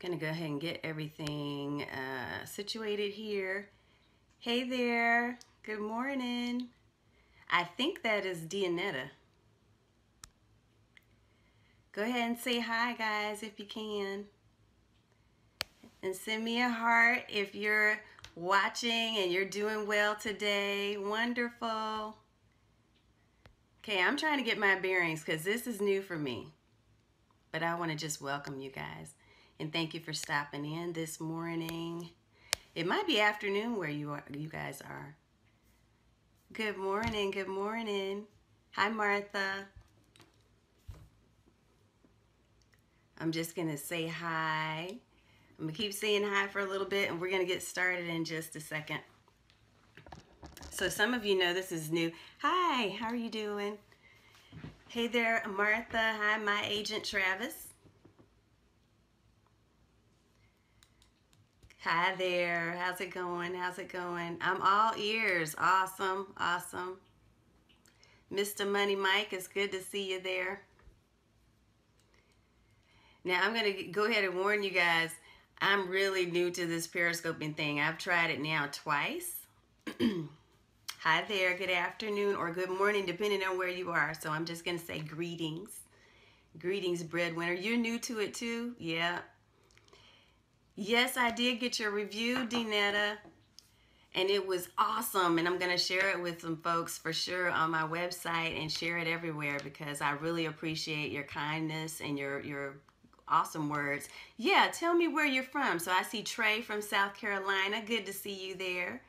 Gonna go ahead and get everything situated here. Hey there, good morning. I think that is Dianetta. Go ahead and say hi, guys, if you can. And send me a heart if you're watching and you're doing well today. Wonderful. Okay, I'm trying to get my bearings because this is new for me. But I want to just welcome you guys. And thank you for stopping in this morning. It might be afternoon where you guys are. Good morning, good morning. Hi, Martha. I'm just gonna say hi. I'm gonna keep saying hi for a little bit and we're gonna get started in just a second. So some of you know this is new. Hi, how are you doing? Hey there, Martha. Hi, my agent Travis. Hi there, how's it going? How's it going? I'm all ears. Awesome, awesome. Mr. Money Mike, it's good to see you there. Now I'm gonna go ahead and warn you guys, I'm really new to this periscoping thing. I've tried it now twice. Hi there, good afternoon or good morning, depending on where you are. So I'm just gonna say greetings. Greetings, breadwinner. You're new to it too? Yeah. Yes, I did get your review, Dinetta, and it was awesome, and I'm going to share it with some folks for sure on my website and share it everywhere because I really appreciate your kindness and your awesome words. Yeah, tell me where you're from. So I see Trey from South Carolina. Good to see you there.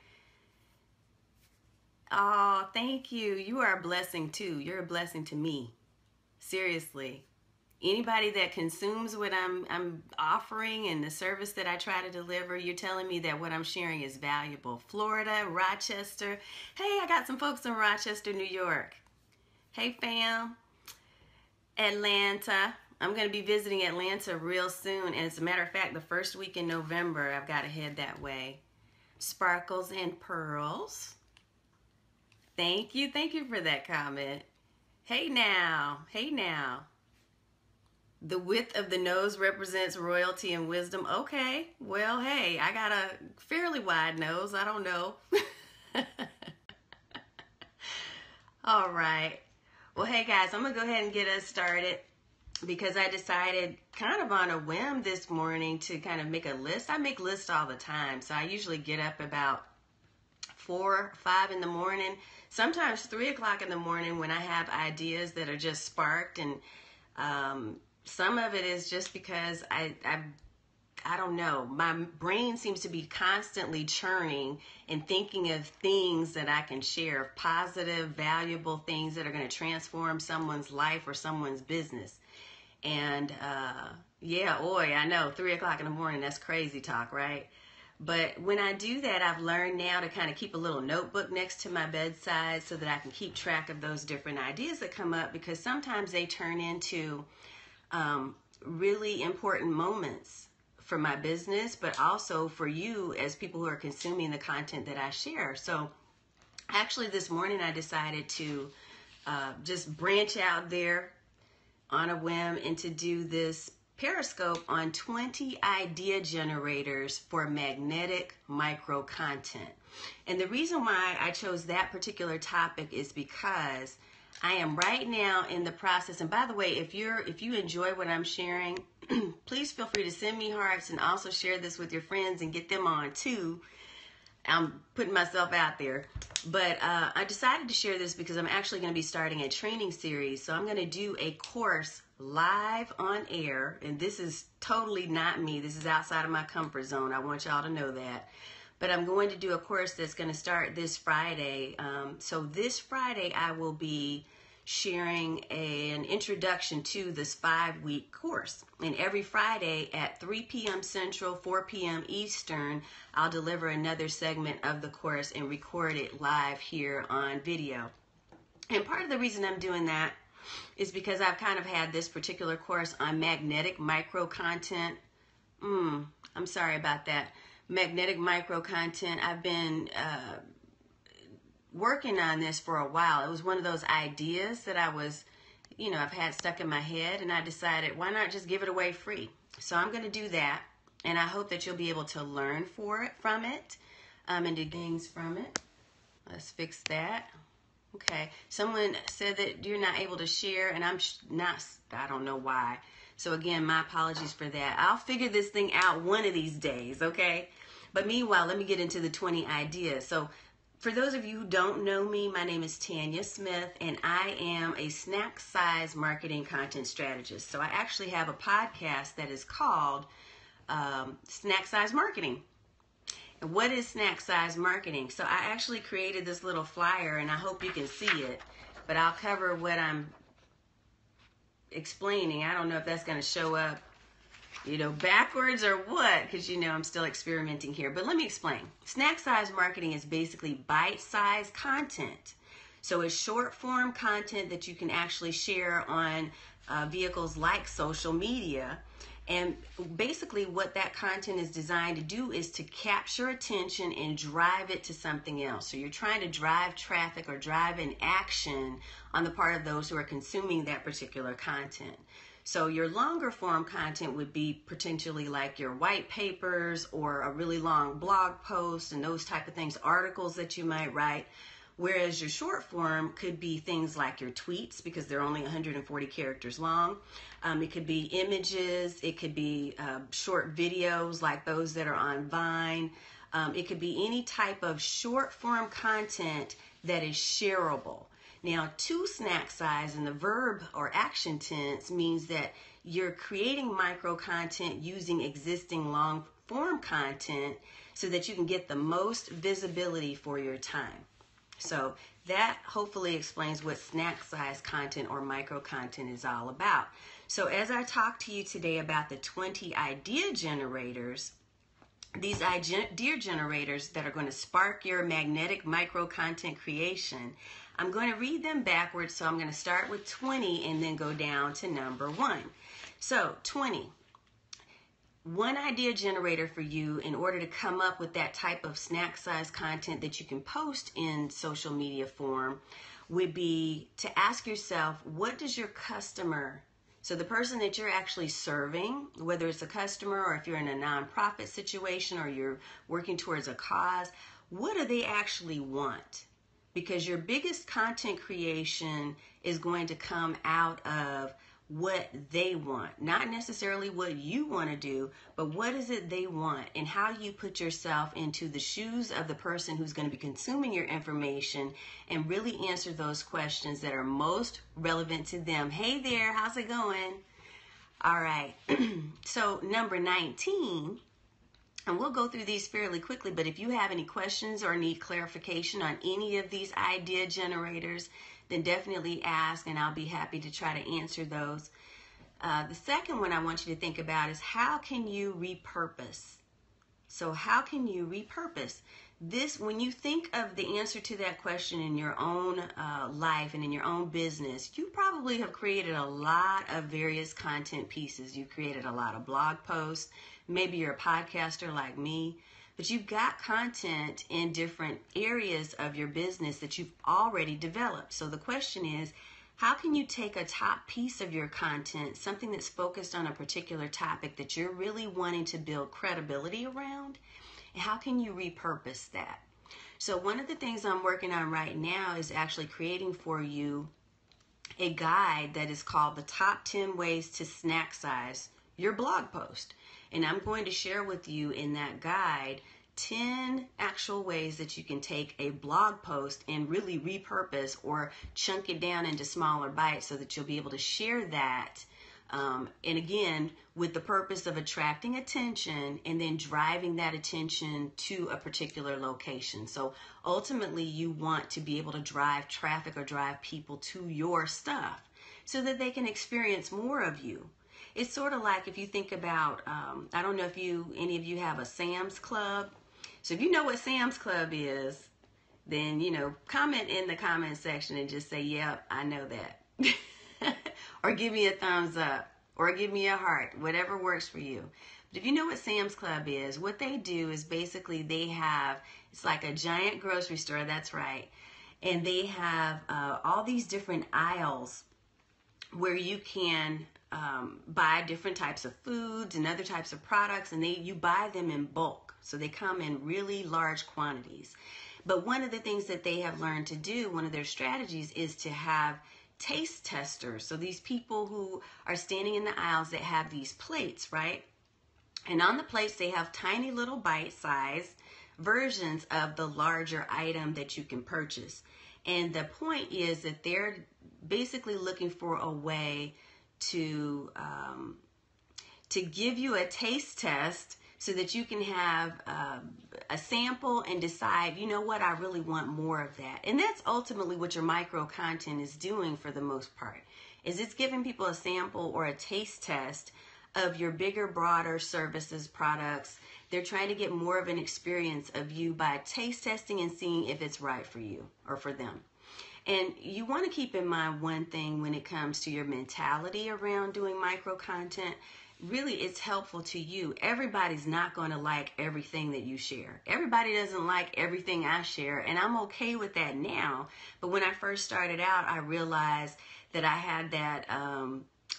Oh, thank you. You are a blessing too. You're a blessing to me. Seriously. Anybody that consumes what I'm offering and the service that I try to deliver, you're telling me that what I'm sharing is valuable. Florida, Rochester. Hey, I got some folks in Rochester, New York. Hey, fam. Atlanta. I'm going to be visiting Atlanta real soon. And as a matter of fact, the first week in November, I've got to head that way. Sparkles and pearls. Thank you. Thank you for that comment. Hey, now. Hey, now. The width of the nose represents royalty and wisdom. Okay, well, hey, I got a fairly wide nose. I don't know. All right. Well, hey, guys, I'm going to go ahead and get us started because I decided kind of on a whim this morning to kind of make a list. I make lists all the time, so I usually get up about 4, 5 in the morning, sometimes 3 o'clock in the morning when I have ideas that are just sparked, and some of it is just because I don't know. My brain seems to be constantly churning and thinking of things that I can share, positive, valuable things that are going to transform someone's life or someone's business. And yeah, I know 3 o'clock in the morning, that's crazy talk, right? But when I do that, I've learned now to kind of keep a little notebook next to my bedside so that I can keep track of those different ideas that come up, because sometimes they turn into really important moments for my business, but also for you as people who are consuming the content that I share. So actually this morning I decided to just branch out there on a whim and to do this Periscope on 20 idea generators for magnetic micro content. And the reason why I chose that particular topic is because I am right now in the process, and by the way, if you enjoy what I'm sharing, please feel free to send me hearts and also share this with your friends and get them on too. I'm putting myself out there. But I decided to share this because I'm actually going to be starting a training series. So I'm going to do a course live on air, and this is totally not me. This is outside of my comfort zone. I want y'all to know that. But I'm going to do a course that's going to start this Friday. So this Friday, I will be sharing an introduction to this 5-week course. And every Friday at 3 p.m. Central, 4 p.m. Eastern, I'll deliver another segment of the course and record it live here on video. And part of the reason I'm doing that is because I've kind of had this particular course on magnetic micro content. I'm sorry about that. Magnetic micro content. I've been working on this for a while. It was one of those ideas that I was, I've had stuck in my head, and I decided, why not just give it away free? So I'm going to do that. And I hope that you'll be able to learn from it and do things from it. Let's fix that. Okay. Someone said that you're not able to share, and I don't know why. So again, my apologies for that. I'll figure this thing out one of these days, okay? But meanwhile, let me get into the 20 ideas. So for those of you who don't know me, my name is Tanya Smith, and I am a snack size marketing content strategist. So I actually have a podcast that is called Snack Size Marketing. And what is snack size marketing? So I actually created this little flyer, and I hope you can see it, but I'll cover what I'm explaining. I don't know if that's going to show up, backwards or what, because I'm still experimenting here. But let me explain. Snack size marketing is basically bite-sized content. So it's short form content that you can actually share on vehicles like social media. And basically what that content is designed to do is to capture attention and drive it to something else. So you're trying to drive traffic or drive an action on the part of those who are consuming that particular content. So your longer form content would be potentially like your white papers or a really long blog post and those type of things, articles that you might write. Whereas your short form could be things like your tweets, because they're only 140 characters long. It could be images. It could be short videos like those that are on Vine. It could be any type of short form content that is shareable. Now, to snack size in the verb or action tense means that you're creating micro content using existing long form content so that you can get the most visibility for your time. So that hopefully explains what snack size content or micro content is all about. So as I talk to you today about the 20 idea generators, these idea generators that are going to spark your magnetic micro content creation, I'm going to read them backwards. So I'm going to start with 20 and then go down to number 1. So 20. One idea generator for you in order to come up with that type of snack size content that you can post in social media form would be to ask yourself, what does your customer, so the person that you're actually serving, whether it's a customer or if you're in a nonprofit situation or you're working towards a cause, what do they actually want? Because your biggest content creation is going to come out of what they want, not necessarily what you want to do, but what is it they want, and how you put yourself into the shoes of the person who's going to be consuming your information and really answer those questions that are most relevant to them. Hey there, how's it going? All right, so number 19, and we'll go through these fairly quickly, but if you have any questions or need clarification on any of these idea generators, then definitely ask, and I'll be happy to try to answer those. The second one I want you to think about is, how can you repurpose? So how can you repurpose? This, when you think of the answer to that question in your own life and in your own business, you probably have created a lot of various content pieces. You've created a lot of blog posts. Maybe you're a podcaster like me. But you've got content in different areas of your business that you've already developed. So the question is, how can you take a top piece of your content, something that's focused on a particular topic that you're really wanting to build credibility around, and how can you repurpose that? So one of the things I'm working on right now is actually creating for you a guide that is called the Top 10 Ways to Snack Size Your Blog Post. And I'm going to share with you in that guide 10 actual ways that you can take a blog post and really repurpose or chunk it down into smaller bites so that you'll be able to share that. And again, with the purpose of attracting attention and then driving that attention to a particular location. So ultimately, you want to be able to drive traffic or drive people to your stuff so that they can experience more of you. It's sort of like if you think about, I don't know if any of you have a Sam's Club. So if you know what Sam's Club is, then, comment in the comment section and just say, yep, I know that. Or give me a thumbs up or give me a heart, whatever works for you. But if you know what Sam's Club is, what they do is basically it's like a giant grocery store, that's right. And they have all these different aisles where you can buy different types of foods and other types of products, and you buy them in bulk. So they come in really large quantities. But one of the things that they have learned to do, one of their strategies, is to have taste testers. So these people who are standing in the aisles that have these plates, right? And on the plates, they have tiny little bite-sized versions of the larger item that you can purchase. And the point is that they're basically looking for a way to give you a taste test so that you can have a sample and decide, you know what, I really want more of that. And that's ultimately what your micro content is doing for the most part, is it's giving people a sample or a taste test of your bigger, broader services, products. They're trying to get more of an experience of you by taste testing and seeing if it's right for you or for them. And you want to keep in mind one thing when it comes to your mentality around doing micro content. Really, it's helpful to you. Everybody's not going to like everything that you share. Everybody doesn't like everything I share, and I'm okay with that now. But when I first started out, I realized that I had that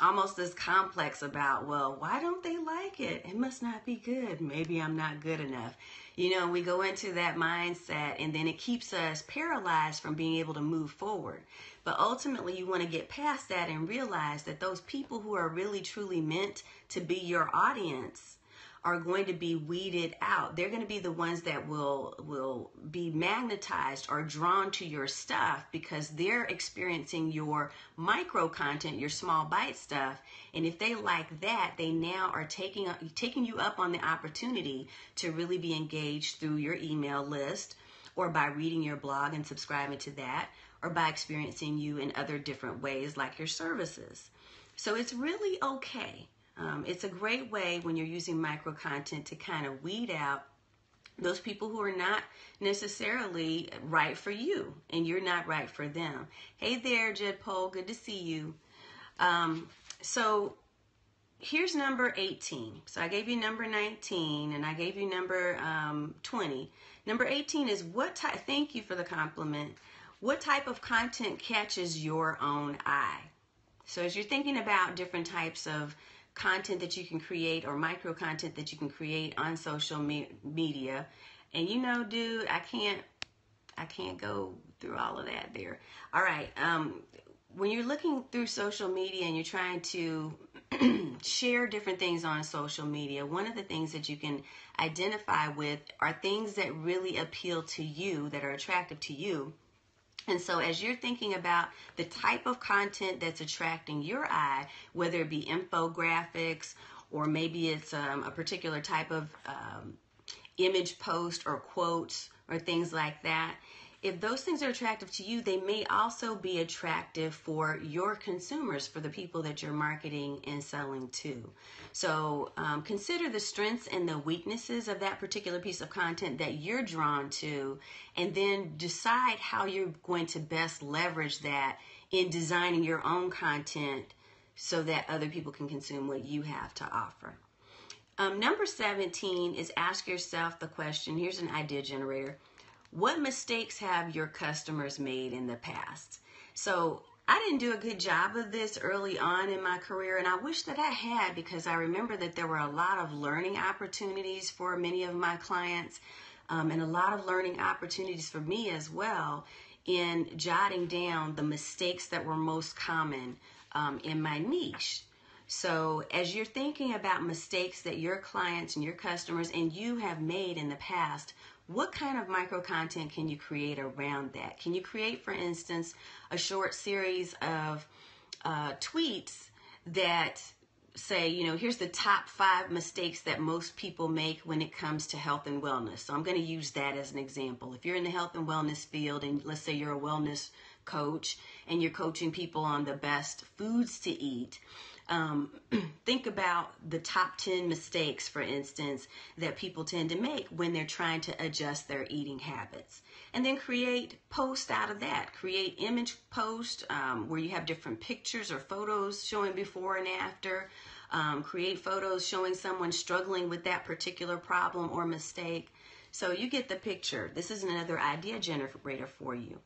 almost this complex about, well, why don't they like it? It must not be good. Maybe I'm not good enough. You know, we go into that mindset, and then it keeps us paralyzed from being able to move forward. But ultimately, you want to get past that and realize that those people who are really truly meant to be your audience are going to be weeded out. They're going to be the ones that will be magnetized or drawn to your stuff because they're experiencing your micro content, your small bite stuff. And if they like that, they now are taking you up on the opportunity to really be engaged through your email list, or by reading your blog and subscribing to that, or by experiencing you in other different ways like your services. So it's really okay. It's a great way when you're using micro content to kind of weed out those people who are not necessarily right for you, and you're not right for them. Hey there, Jed Pohl, good to see you. So here's number 18. So I gave you number 19, and I gave you number 20. Number 18 is what type, thank you for the compliment, what type of content catches your own eye? So as you're thinking about different types of content that you can create, or micro content that you can create on social media, and you know, dude, I can't go through all of that there. All right, when you're looking through social media and you're trying to share different things on social media, one of the things that you can identify with are things that really appeal to you, that are attractive to you. And so as you're thinking about the type of content that's attracting your eye, whether it be infographics, or maybe it's a particular type of image post or quotes or things like that, if those things are attractive to you, they may also be attractive for your consumers, for the people that you're marketing and selling to. So consider the strengths and the weaknesses of that particular piece of content that you're drawn to, and then decide how you're going to best leverage that in designing your own content so that other people can consume what you have to offer. Number 17 is ask yourself the question, here's an idea generator. What mistakes have your customers made in the past? So I didn't do a good job of this early on in my career, and I wish that I had, because I remember that there were a lot of learning opportunities for many of my clients, and a lot of learning opportunities for me as well in jotting down the mistakes that were most common in my niche. So as you're thinking about mistakes that your clients and your customers and you have made in the past, what kind of micro content can you create around that? Can you create, for instance, a short series of tweets that say, you know, here's the top 5 mistakes that most people make when it comes to health and wellness. So I'm going to use that as an example. If you're in the health and wellness field, and let's say you're a wellness coach and you're coaching people on the best foods to eat, think about the top 10 mistakes, for instance, that people tend to make when they're trying to adjust their eating habits. And then create posts out of that. Create image posts where you have different pictures or photos showing before and after. Create photos showing someone struggling with that particular problem or mistake. So you get the picture. This is another idea generator for you.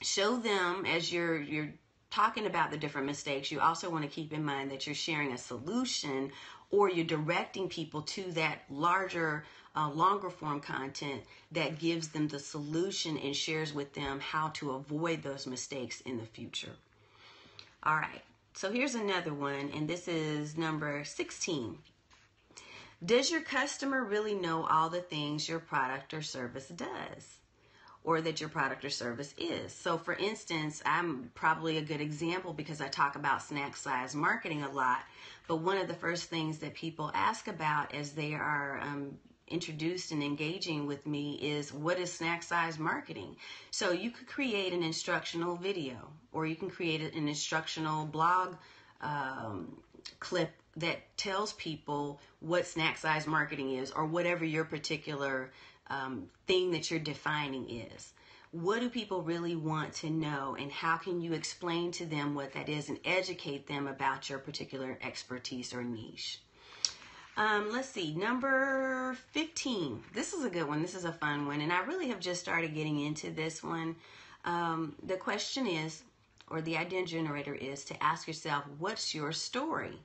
Show them, as you're talking about the different mistakes, you also want to keep in mind that you're sharing a solution, or you're directing people to that larger, longer form content that gives them the solution and shares with them how to avoid those mistakes in the future. All right, so here's another one, and this is number 16. Does your customer really know all the things your product or service does, or that your product or service is? So for instance, I'm probably a good example because I talk about snack size marketing a lot, but one of the first things that people ask about as they are introduced and engaging with me is, what is snack size marketing? So you could create an instructional video, or you can create an instructional blog clip that tells people what snack size marketing is, or whatever your particular thing that you're defining is. What do people really want to know, and how can you explain to them what that is and educate them about your particular expertise or niche? Let's see, number 15. This is a good one. This is a fun one, and I really have just started getting into this one. The question is, or the idea generator is, to ask yourself, what's your story?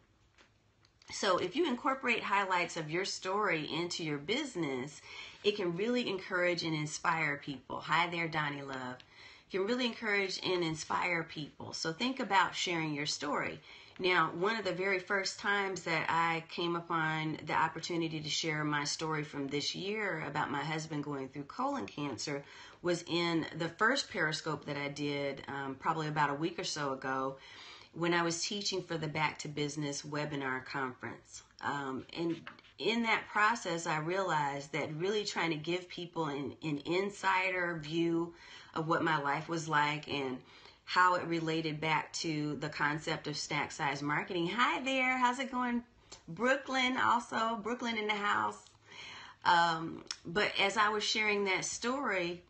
So if you incorporate highlights of your story into your business, it can really encourage and inspire people. Hi there, Donnie Love. It can really encourage and inspire people. So think about sharing your story. Now, one of the very first times that I came upon the opportunity to share my story from this year about my husband going through colon cancer was in the first Periscope that I did probably about a week or so ago, when I was teaching for the Back to Business webinar conference. And in that process, I realized that really trying to give people an insider view of what my life was like and how it related back to the concept of snack size marketing. Hi there, how's it going? Brooklyn also, Brooklyn in the house. But as I was sharing that story,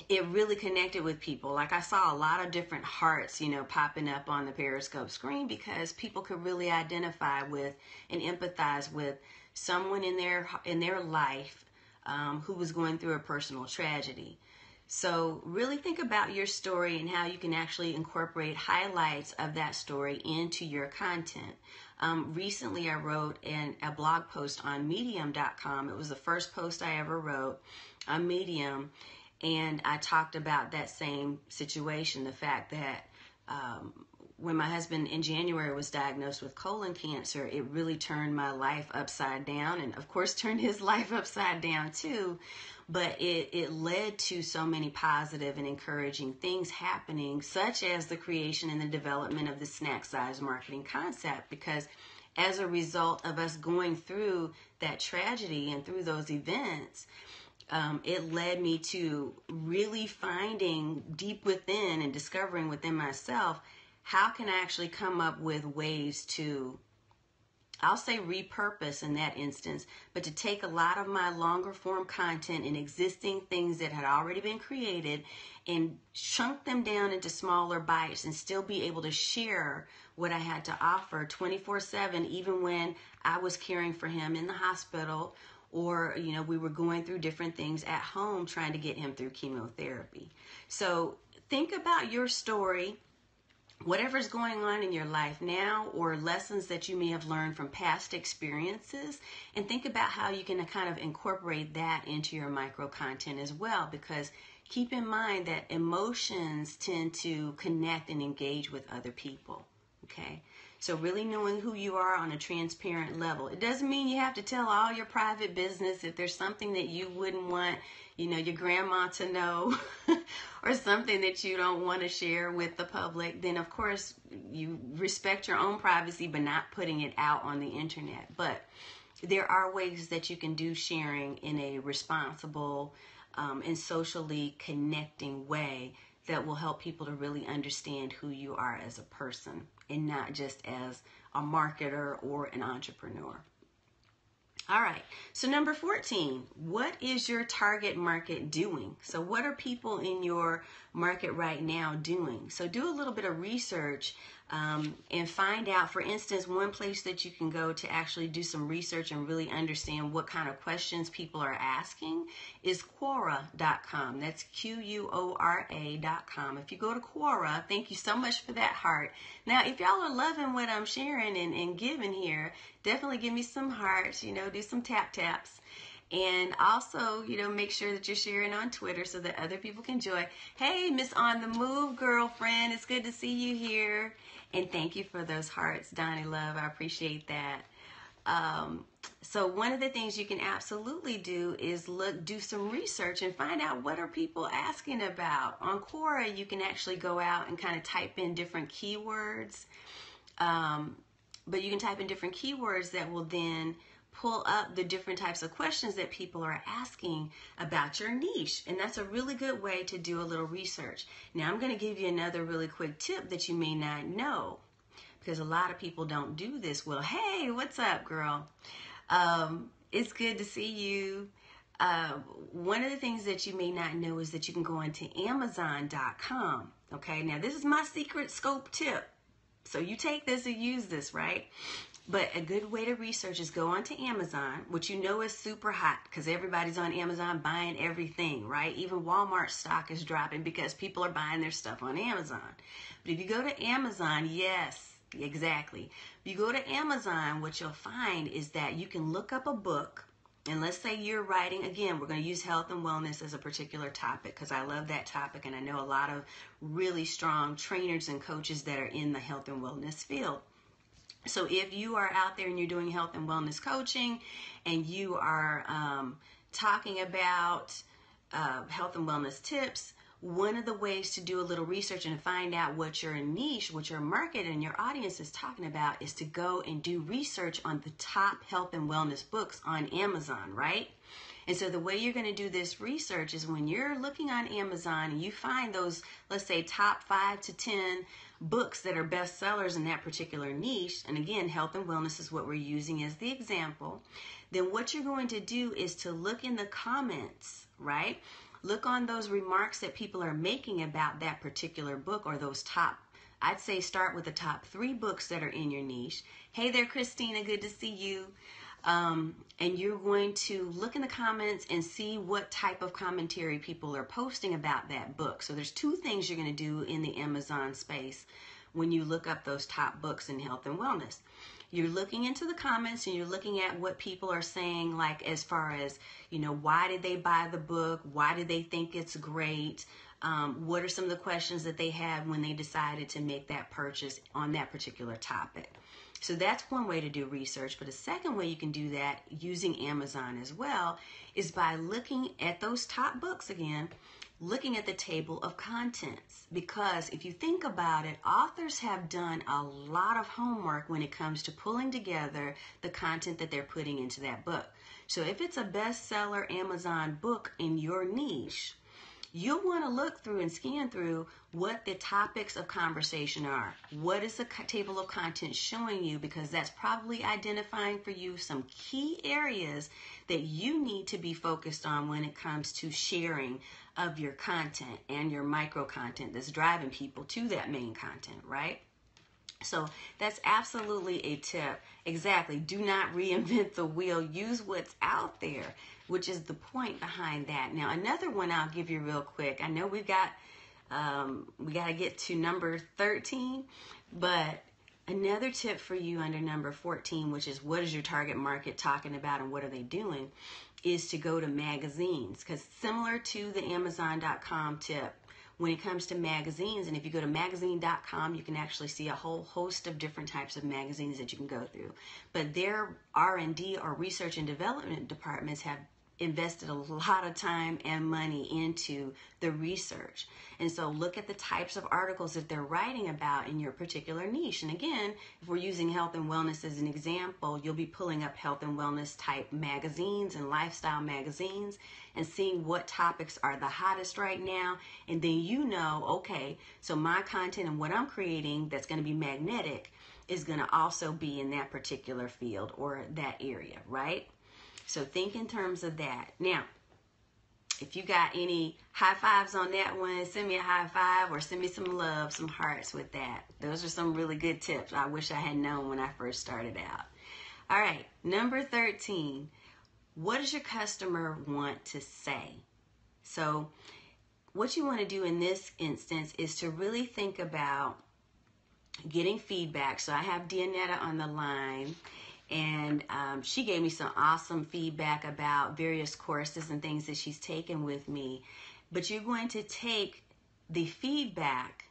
it really connected with people. Like, I saw a lot of different hearts, popping up on the Periscope screen, because people could really identify with and empathize with someone in their life who was going through a personal tragedy. So really think about your story and how you can actually incorporate highlights of that story into your content. Recently, I wrote a blog post on Medium.com. It was the first post I ever wrote on Medium. And I talked about that same situation, the fact that when my husband in January was diagnosed with colon cancer, it really turned my life upside down, and of course turned his life upside down too. But it led to so many positive and encouraging things happening, such as the creation and the development of the snack size marketing concept, because as a result of us going through that tragedy and through those events, it led me to really finding deep within and discovering within myself, how can I actually come up with ways to, I'll say repurpose in that instance, but to take a lot of my longer form content and existing things that had already been created and chunk them down into smaller bites and still be able to share what I had to offer 24/7, even when I was caring for him in the hospital, or, we were going through different things at home trying to get him through chemotherapy. So think about your story, whatever's going on in your life now, or lessons that you may have learned from past experiences, and think about how you can kind of incorporate that into your micro content as well, because keep in mind that emotions tend to connect and engage with other people, okay? So really knowing who you are on a transparent level. It doesn't mean you have to tell all your private business. If there's something that you wouldn't want, your grandma to know, or something that you don't want to share with the public, then of course you respect your own privacy, but not putting it out on the internet. But there are ways that you can do sharing in a responsible and socially connecting way that will help people to really understand who you are as a person, and not just as a marketer or an entrepreneur. All right, so number 14, what is your target market doing? So what are people in your market right now doing? So do a little bit of research and find out, for instance, one place that you can go to actually do some research and really understand what kind of questions people are asking is Quora.com. That's Quora.com. If you go to Quora, thank you so much for that heart. Now, if y'all are loving what I'm sharing and giving here, definitely give me some hearts, do some tap taps. And also, make sure that you're sharing on Twitter so that other people can join. Hey, Miss On the Move girlfriend, it's good to see you here. And thank you for those hearts, Donnie Love. I appreciate that. So one of the things you can absolutely do is do some research and find out what are people asking about. On Quora, you can actually go out and kind of type in different keywords. But you can type in different keywords that will then pull up the different types of questions that people are asking about your niche. And that's a really good way to do a little research. Now, I'm going to give you another really quick tip that you may not know, because a lot of people don't do this. Well, hey, what's up, girl? It's good to see you. One of the things that you may not know is that you can go onto Amazon.com. Okay, now this is my secret scope tip. So you take this and use this, right? But a good way to research is go onto Amazon, which is super hot because everybody's on Amazon buying everything, right? Even Walmart stock is dropping because people are buying their stuff on Amazon. But if you go to Amazon, yes, exactly. If you go to Amazon, what you'll find is that you can look up a book. And let's say you're writing, again, we're going to use health and wellness as a particular topic because I love that topic. And I know a lot of really strong trainers and coaches that are in the health and wellness field. So if you are out there and you're doing health and wellness coaching and you are talking about health and wellness tips, one of the ways to do a little research and find out what your niche, what your market and your audience is talking about is to go and do research on the top health and wellness books on Amazon, right? And so the way you're going to do this research is when you're looking on Amazon and you find those, let's say, top 5 to 10 books that are bestsellers in that particular niche, and again, health and wellness is what we're using as the example, then what you're going to do is to look in the comments, right? Look on those remarks that people are making about that particular book or those top, I'd say start with the top 3 books that are in your niche. Hey there, Christina, good to see you. And you're going to look in the comments and see what type of commentary people are posting about that book. So there's 2 things you're going to do in the Amazon space when you look up those top books in health and wellness. You're looking into the comments and you're looking at what people are saying, like as far as, why did they buy the book? Why did they think it's great? What are some of the questions that they had when they decided to make that purchase on that particular topic? So that's one way to do research. But a second way you can do that using Amazon as well is by looking at those top books again, looking at the table of contents. Because if you think about it, authors have done a lot of homework when it comes to pulling together the content that they're putting into that book. So if it's a bestseller Amazon book in your niche, you'll want to look through and scan through what the topics of conversation are. What is the table of contents showing you? Because that's probably identifying for you some key areas that you need to be focused on when it comes to sharing of your content and your micro content that's driving people to that main content, right? So that's absolutely a tip. Exactly. Do not reinvent the wheel. Use what's out there, which is the point behind that. Now, another one I'll give you real quick. I know we got to get to number 13, but another tip for you under number 14, which is what is your target market talking about and what are they doing, is to go to magazines. Because similar to the Amazon.com tip, when it comes to magazines, and if you go to magazine.com, you can actually see a whole host of different types of magazines that you can go through. But their R&D or research and development departments have invested a lot of time and money into the research. And so look at the types of articles that they're writing about in your particular niche. And again, if we're using health and wellness as an example, you'll be pulling up health and wellness type magazines and lifestyle magazines and seeing what topics are the hottest right now. And then okay, so my content and what I'm creating that's going to be magnetic is going to also be in that particular field or that area, right? So think in terms of that. Now, If you got any high fives on that one, send me a high five or send me some love, some hearts with that. Those are some really good tips I wish I had known when I first started out. All right, number 13. What does your customer want to say? So what you want to do in this instance is to really think about getting feedback. So I have Dianetta on the line, and she gave me some awesome feedback about various courses and things that she's taken with me. But you're going to take the feedback.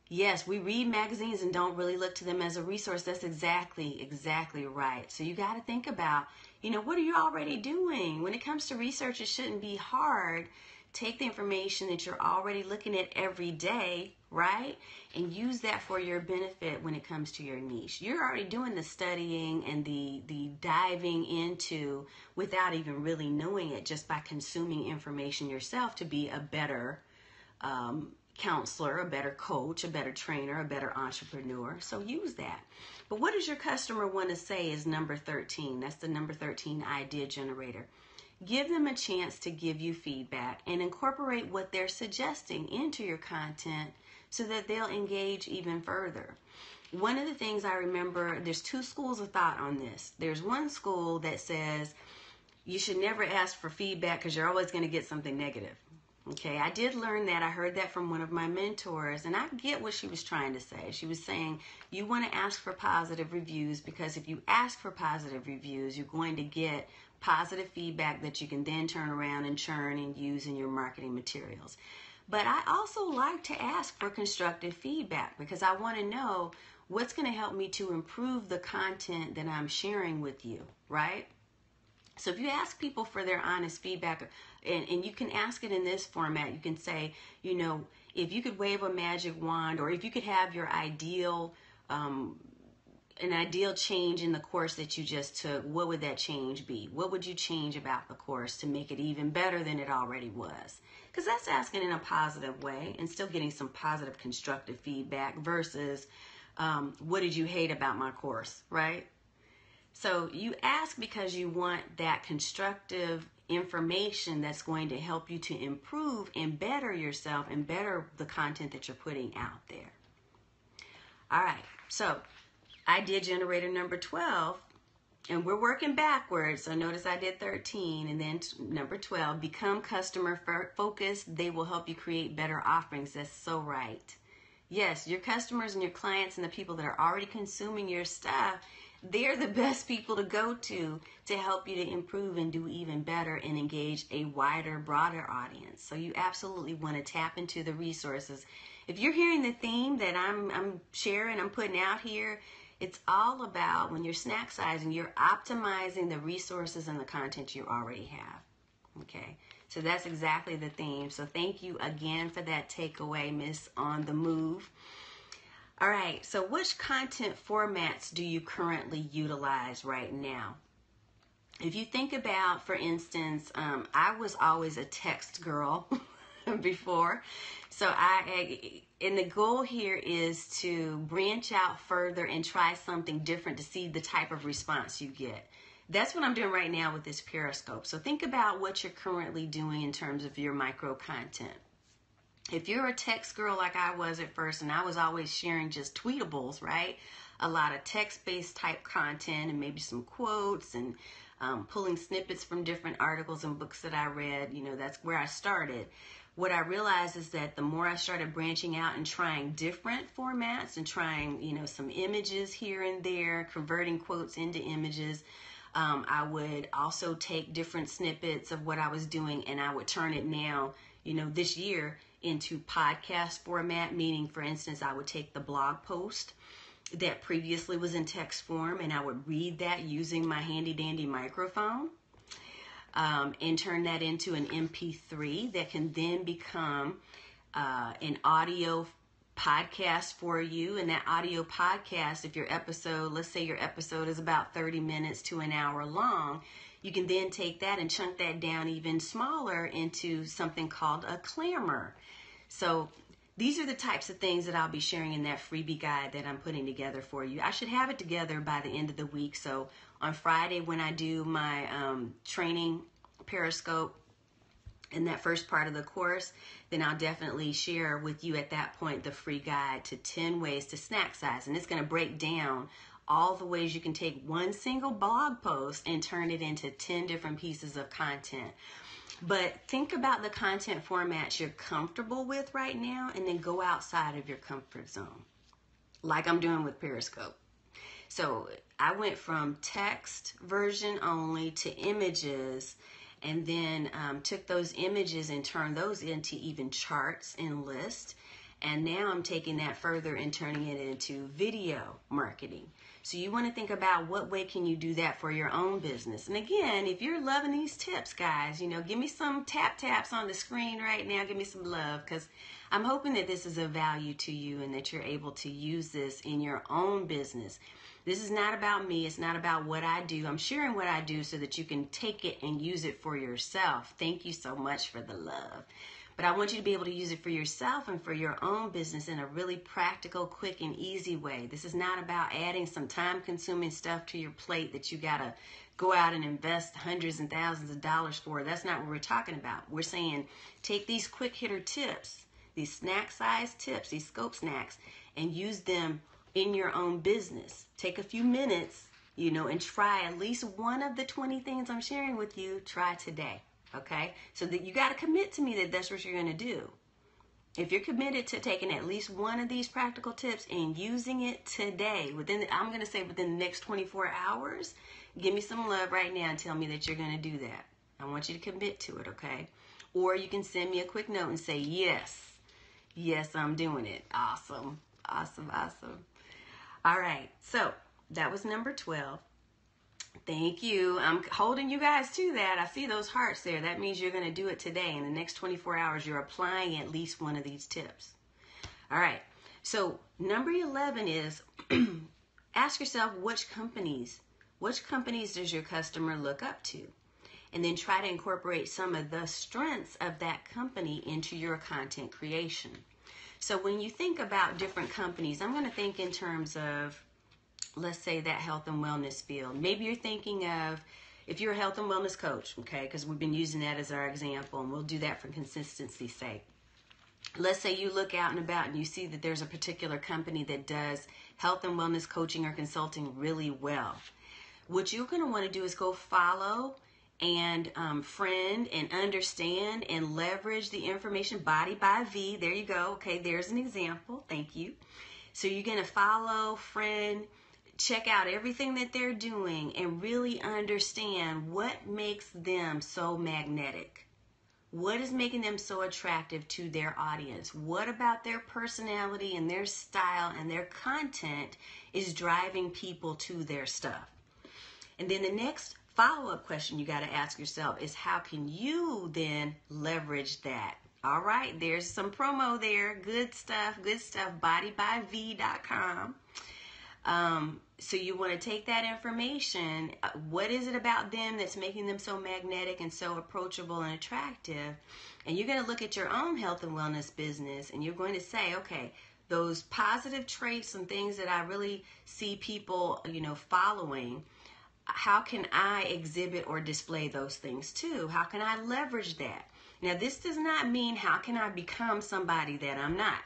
Yes, we read magazines and don't really look to them as a resource. That's exactly right. So you got to think about, what are you already doing? When it comes to research, it shouldn't be hard. Take the information that you're already looking at every day, right? And use that for your benefit when it comes to your niche. You're already doing the studying and the diving into without even really knowing it, just by consuming information yourself to be a better counselor, a better coach, a better trainer, a better entrepreneur. So use that. But what does your customer want to say is number 13. That's the number 13 idea generator. Give them a chance to give you feedback and incorporate what they're suggesting into your content so that they'll engage even further. One of the things I remember, there's two schools of thought on this. There's one school that says you should never ask for feedback because you're always going to get something negative. Okay, I did learn that. I heard that from one of my mentors, and I get what she was trying to say. She was saying you want to ask for positive reviews because if you ask for positive reviews, you're going to get positive feedback that you can then turn around and churn and use in your marketing materials. But I also like to ask for constructive feedback because I want to know what's going to help me to improve the content that I'm sharing with you, right? So if you ask people for their honest feedback, and you can ask it in this format, you can say, if you could wave a magic wand, or if you could have your ideal an ideal change in the course that you just took, what would that change be? What would you change about the course to make it even better than it already was? Because that's asking in a positive way and still getting some positive constructive feedback versus what did you hate about my course, right? So you ask because you want that constructive information that's going to help you to improve and better yourself and better the content that you're putting out there. All right, so idea generator number 12, and we're working backwards. So notice I did 13 and then number 12, become customer focused. They will help you create better offerings. That's so right. Yes, your customers and your clients and the people that are already consuming your stuff, they're the best people to go to help you to improve and do even better and engage a wider, broader audience. So you absolutely want to tap into the resources. If you're hearing the theme that I'm sharing, I'm putting out here, it's all about when you're snack sizing, you're optimizing the resources and the content you already have. Okay, so that's exactly the theme. So thank you again for that takeaway, Miss On the Move. All right, so which content formats do you currently utilize right now? If you think about, for instance, I was always a text girl before. So and the goal here is to branch out further and try something different to see the type of response you get. That's what I'm doing right now with this Periscope. So think about what you're currently doing in terms of your micro content. If you're a text girl like I was at first, and I was always sharing just tweetables, right? A lot of text-based type content and maybe some quotes and pulling snippets from different articles and books that I read, that's where I started. What I realized is that the more I started branching out and trying different formats and trying, some images here and there, converting quotes into images, I would also take different snippets of what I was doing and I would turn it now, this year into podcast format, meaning, for instance, I would take the blog post that previously was in text form and I would read that using my handy dandy microphone. And turn that into an MP3 that can then become an audio podcast for you. And that audio podcast, if your episode, let's say your episode is about 30 minutes to an hour long, you can then take that and chunk that down even smaller into something called a clamor. So these are the types of things that I'll be sharing in that freebie guide that I'm putting together for you. I should have it together by the end of the week. So on Friday when I do my training Periscope, in that first part of the course, then I'll definitely share with you at that point the free guide to 10 ways to snack size. And it's going to break down all the ways you can take one single blog post and turn it into 10 different pieces of content. But think about the content formats you're comfortable with right now, and then go outside of your comfort zone, like I'm doing with Periscope. So I went from text version only to images, and then took those images and turned those into even charts and lists. And now I'm taking that further and turning it into video marketing. So you want to think about what way can you do that for your own business. And again, if you're loving these tips, guys, give me some taps on the screen right now. Give me some love, because I'm hoping that this is of value to you and that you're able to use this in your own business. This is not about me. It's not about what I do. I'm sharing what I do so that you can take it and use it for yourself. Thank you so much for the love. But I want you to be able to use it for yourself and for your own business in a really practical, quick, and easy way. This is not about adding some time-consuming stuff to your plate that you got to go out and invest hundreds and thousands of dollars for. That's not what we're talking about. We're saying take these quick hitter tips, these snack size tips, these scope snacks, and use them in your own business. Take a few minutes, and try at least one of the 20 things I'm sharing with you. Try today. Okay, so that you got to commit to me that that's what you're going to do. If you're committed to taking at least one of these practical tips and using it today, I'm going to say within the next 24 hours, give me some love right now and tell me that you're going to do that. I want you to commit to it, okay? Or you can send me a quick note and say, yes, I'm doing it. Awesome. All right, so that was number 12. Thank you. I'm holding you guys to that. I see those hearts there. That means you're going to do it today. In the next 24 hours, you're applying at least one of these tips. All right. So number 11 is ask yourself which companies does your customer look up to? And then try to incorporate some of the strengths of that company into your content creation. So when you think about different companies, I'm going to think in terms of, let's say, that health and wellness field. Maybe you're thinking of, if you're a health and wellness coach, okay, because we've been using that as our example, and we'll do that for consistency's sake. Let's say you look out and about and you see that there's a particular company that does health and wellness coaching or consulting really well. What you're going to want to do is go follow and friend and understand and leverage the information. Body by V. There you go. Okay, there's an example. Thank you. So you're going to follow, friend, check out everything that they're doing and really understand what makes them so magnetic. What is making them so attractive to their audience? What about their personality and their style and their content is driving people to their stuff? And then the next follow-up question you got to ask yourself is, how can you then leverage that? All right, there's some promo there. Good stuff, bodybyv.com. So you want to take that information. What is it about them that's making them so magnetic and so approachable and attractive? And you're going to look at your own health and wellness business, and you're going to say, okay, those positive traits and things that I really see people, following, how can I exhibit or display those things too? How can I leverage that? Now, this does not mean how can I become somebody that I'm not.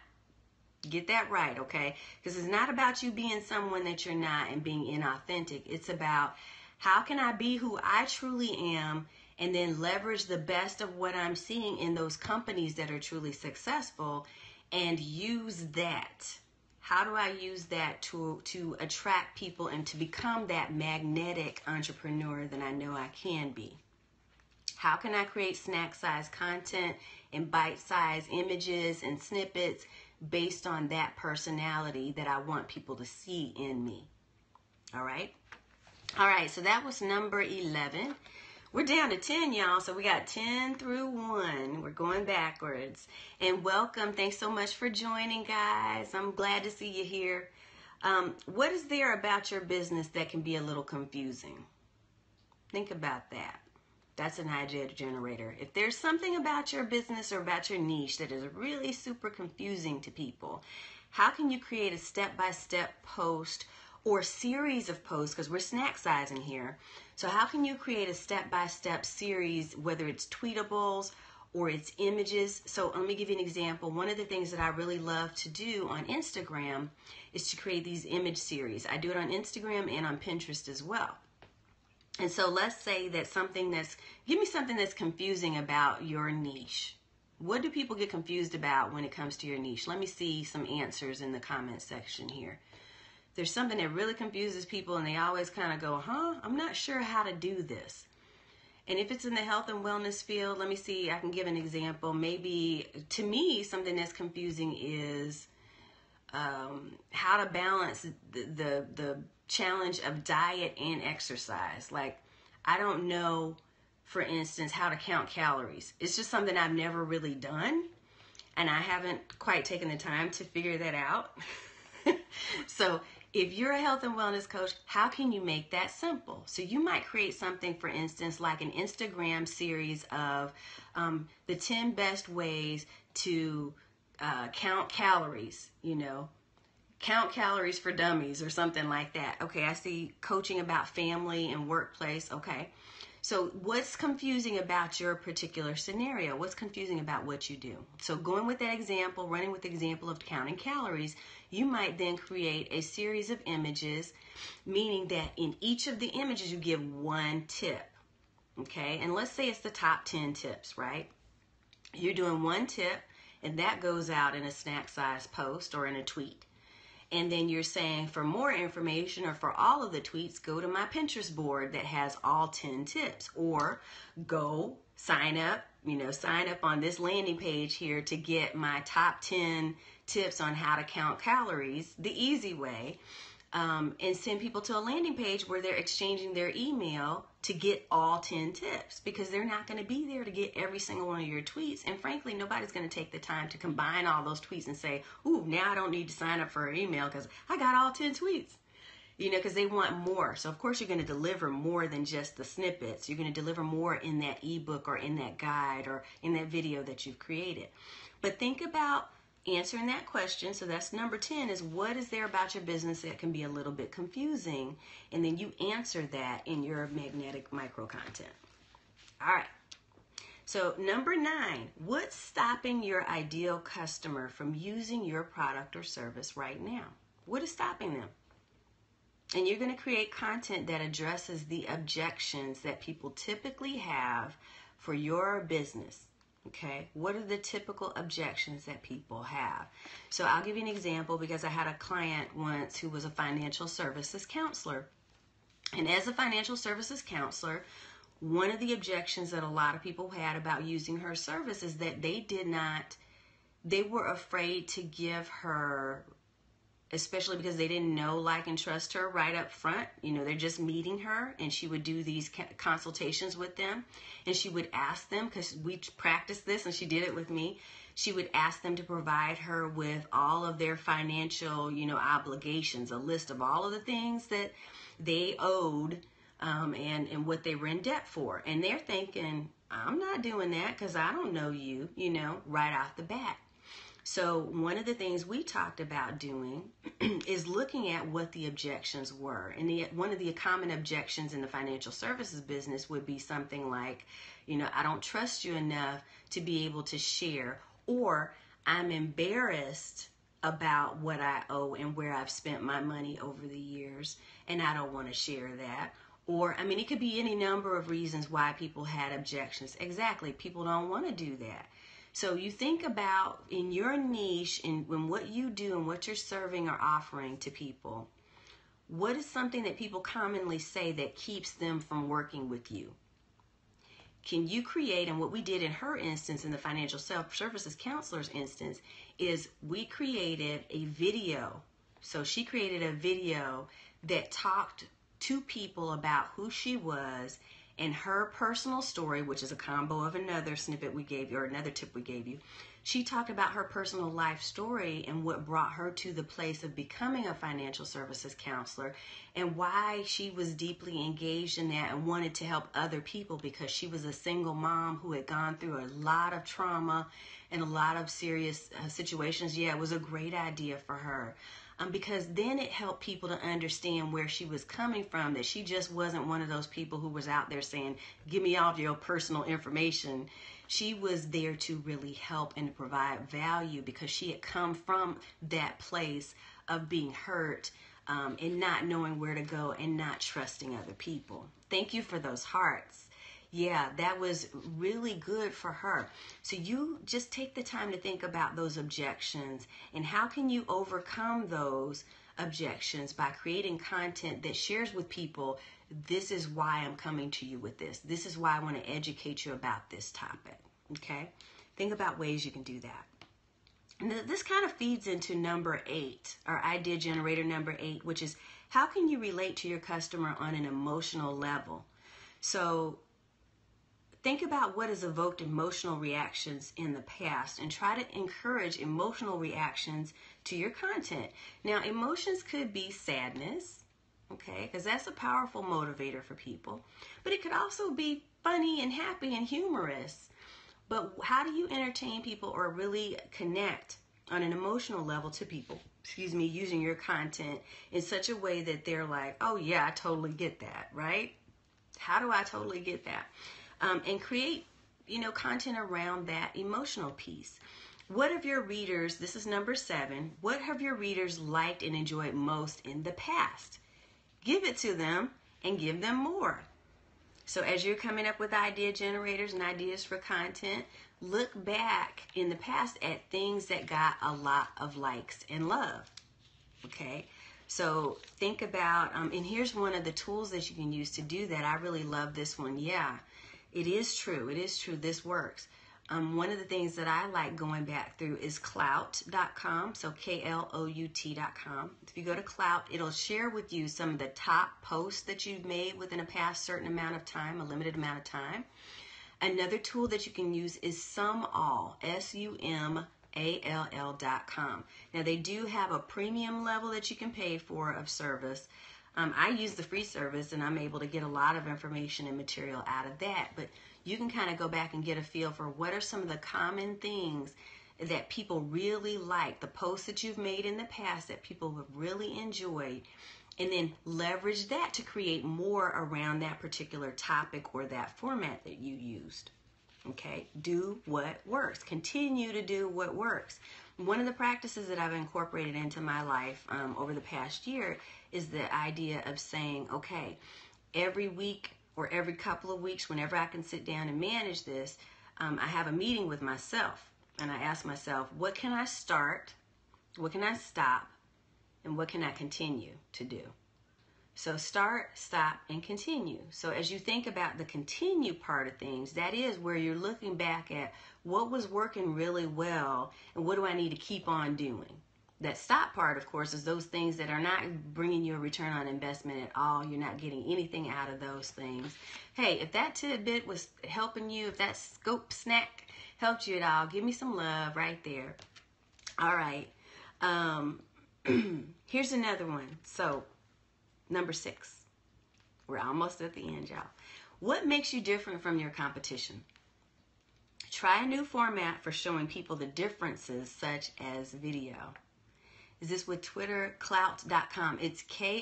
Get that right, okay? Because it's not about you being someone that you're not and being inauthentic. It's about how can I be who I truly am and then leverage the best of what I'm seeing in those companies that are truly successful and use that. How do I use that to attract people and to become that magnetic entrepreneur that I know I can be? How can I create snack-size content and bite-size images and snippets based on that personality that I want people to see in me? All right, so that was number 11. We're down to 10, y'all, so we got 10 through 1. We're going backwards. And welcome. Thanks so much for joining, guys. I'm glad to see you here. What is there about your business that can be a little confusing? Think about that. That's an idea generator. If there's something about your business or about your niche that is really super confusing to people, how can you create a step-by-step post or series of posts, because we're snack sizing here. So how can you create a step-by-step series, whether it's tweetables or it's images. So let me give you an example. One of the things that I really love to do on Instagram is to create these image series. I do it on Instagram and on Pinterest as well. And so let's say that give me something that's confusing about your niche. What do people get confused about when it comes to your niche? Let me see some answers in the comment section here. There's something that really confuses people and they always kind of go, I'm not sure how to do this. And if it's in the health and wellness field, let me see, I can give an example. Maybe, to me, something that's confusing is how to balance the challenge of diet and exercise. Like, I don't know, for instance, how to count calories. It's just something I've never really done, and I haven't quite taken the time to figure that out. So if you're a health and wellness coach, how can you make that simple? So you might create something, for instance, like an Instagram series of the 10 best ways to count calories, count calories for dummies or something like that. Okay, I see coaching about family and workplace. Okay, so what's confusing about your particular scenario? What's confusing about what you do? So going with that example, running with the example of counting calories, you might then create a series of images, meaning that in each of the images you give one tip. Okay, and let's say it's the top 10 tips, right? You're doing one tip, and that goes out in a snack size post or in a tweet. And then you're saying, for more information or for all of the tweets, go to my Pinterest board that has all 10 tips, or go sign up on this landing page here to get my top 10 tips on how to count calories the easy way, and send people to a landing page where they're exchanging their email to get all 10 tips, because they're not going to be there to get every single one of your tweets. And frankly, nobody's going to take the time to combine all those tweets and say, ooh, now I don't need to sign up for an email because I got all 10 tweets, because they want more. So of course you're going to deliver more than just the snippets. You're going to deliver more in that ebook or in that guide or in that video that you've created. But think about answering that question. So that's number 10, is what is there about your business that can be a little bit confusing? And then you answer that in your magnetic micro content. All right. So number 9, what's stopping your ideal customer from using your product or service right now? What is stopping them? And you're going to create content that addresses the objections that people typically have for your business. Okay, what are the typical objections that people have? So I'll give you an example, because I had a client once who was a financial services counselor. And as a financial services counselor, one of the objections that a lot of people had about using her service is that they were afraid to give her, especially because they didn't know, like, and trust her right up front. They're just meeting her, and she would do these consultations with them, and she would ask them, because we practiced this and she did it with me, she would ask them to provide her with all of their financial, obligations, a list of all of the things that they owed, and what they were in debt for. And they're thinking, I'm not doing that because I don't know you, right off the bat. So one of the things we talked about doing is looking at what the objections were. And one of the common objections in the financial services business would be something like, I don't trust you enough to be able to share, or I'm embarrassed about what I owe and where I've spent my money over the years, and I don't want to share that. Or, it could be any number of reasons why people had objections. Exactly, people don't want to do that. So you think about, in your niche, in what you do and what you're serving or offering to people, what is something that people commonly say that keeps them from working with you? Can you create, and what we did in her instance, in the financial services counselor's instance, is we created a video. So she created a video that talked to people about who she was and her personal story, which is a combo of another snippet we gave you, or another tip we gave you. She talked about her personal life story and what brought her to the place of becoming a financial services counselor, and why she was deeply engaged in that and wanted to help other people, because she was a single mom who had gone through a lot of trauma and a lot of serious situations. Yeah, it was a great idea for her. because then it helped people to understand where she was coming from, that she just wasn't one of those people who was out there saying, give me all of your personal information. She was there to really help and provide value because she had come from that place of being hurt and not knowing where to go and not trusting other people. Thank you for those hearts. Yeah, that was really good for her. So you just take the time to think about those objections and how can you overcome those objections by creating content that shares with people, this is why I'm coming to you with this. This is why I want to educate you about this topic. Okay? Think about ways you can do that. And this kind of feeds into number 8, our idea generator number 8, which is how can you relate to your customer on an emotional level? So think about what has evoked emotional reactions in the past and try to encourage emotional reactions to your content. Now, emotions could be sadness, okay, because that's a powerful motivator for people. But it could also be funny and happy and humorous. But how do you entertain people or really connect on an emotional level to people, using your content in such a way that they're like, oh yeah, I totally get that, right? How do I totally get that? And create, content around that emotional piece. What have your readers, this is number 7, what have your readers liked and enjoyed most in the past? Give it to them and give them more. So as you're coming up with idea generators and ideas for content, look back in the past at things that got a lot of likes and love. Okay? So think about, and here's one of the tools that you can use to do that. I really love this one. Yeah, it is true. It is true. This works. One of the things that I like going back through is Klout.com, so Klout.com. If you go to Klout, it'll share with you some of the top posts that you've made within a past certain amount of time, a limited amount of time. Another tool that you can use is SumAll, SumAll.com. Now, they do have a premium level that you can pay for of service. I use the free service, and I'm able to get a lot of information and material out of that. But you can kind of go back and get a feel for what are some of the common things that people really like, the posts that you've made in the past that people have really enjoyed, and then leverage that to create more around that particular topic or that format that you used. Okay, do what works. Continue to do what works. One of the practices that I've incorporated into my life over the past year is the idea of saying, okay, every week or every couple of weeks, whenever I can sit down and manage this, I have a meeting with myself. And I ask myself, what can I start? What can I stop? And what can I continue to do? So start, stop, and continue. So as you think about the continue part of things, that is where you're looking back at what was working really well and what do I need to keep on doing. That stop part, of course, is those things that are not bringing you a return on investment at all. You're not getting anything out of those things. Hey, if that tidbit was helping you, if that scope snack helped you at all, give me some love right there. All right. Here's another one. So, number 6. We're almost at the end, y'all. What makes you different from your competition? Try a new format for showing people the differences, such as video. Is this with Twitter? Klout.com. It's Klout.com.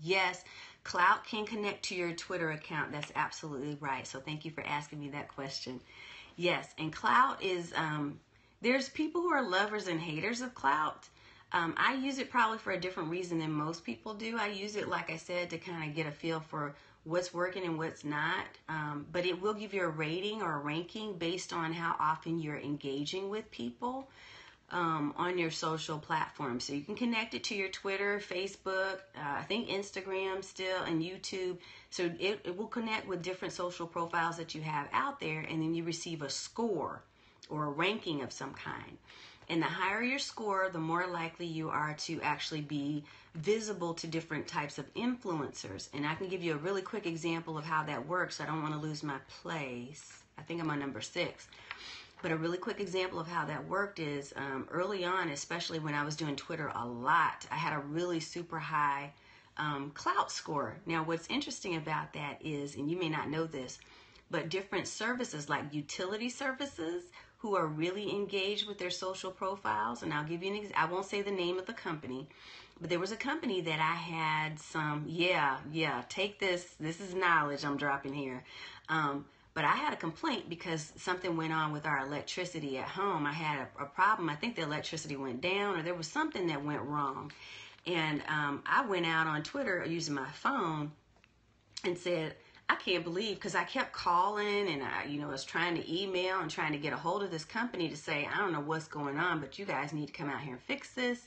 Yes, Klout can connect to your Twitter account. That's absolutely right. So thank you for asking me that question. Yes, and Klout is, there's people who are lovers and haters of Klout. I use it probably for a different reason than most people do. I use it, like I said, to kind of get a feel for what's working and what's not. But it will give you a rating or a ranking based on how often you're engaging with people on your social platforms. So you can connect it to your Twitter, Facebook, I think Instagram still, and YouTube. So it will connect with different social profiles that you have out there, and then you receive a score or a ranking of some kind. And the higher your score, the more likely you are to actually be visible to different types of influencers. And I can give you a really quick example of how that works. I don't want to lose my place. I think I'm on number 6. But a really quick example of how that worked is early on, especially when I was doing Twitter a lot, I had a really super high Klout score. Now, what's interesting about that is, and you may not know this, but different services like utility services who are really engaged with their social profiles. And I'll give you I won't say the name of the company, but there was a company that I had some, take this. This is knowledge I'm dropping here. But I had a complaint because something went on with our electricity at home. I had a problem. I think the electricity went down, or there was something that went wrong. And I went out on Twitter using my phone and said, I can't believe, because I kept calling and I was trying to email and trying to get a hold of this company to say, I don't know what's going on, but you guys need to come out here and fix this,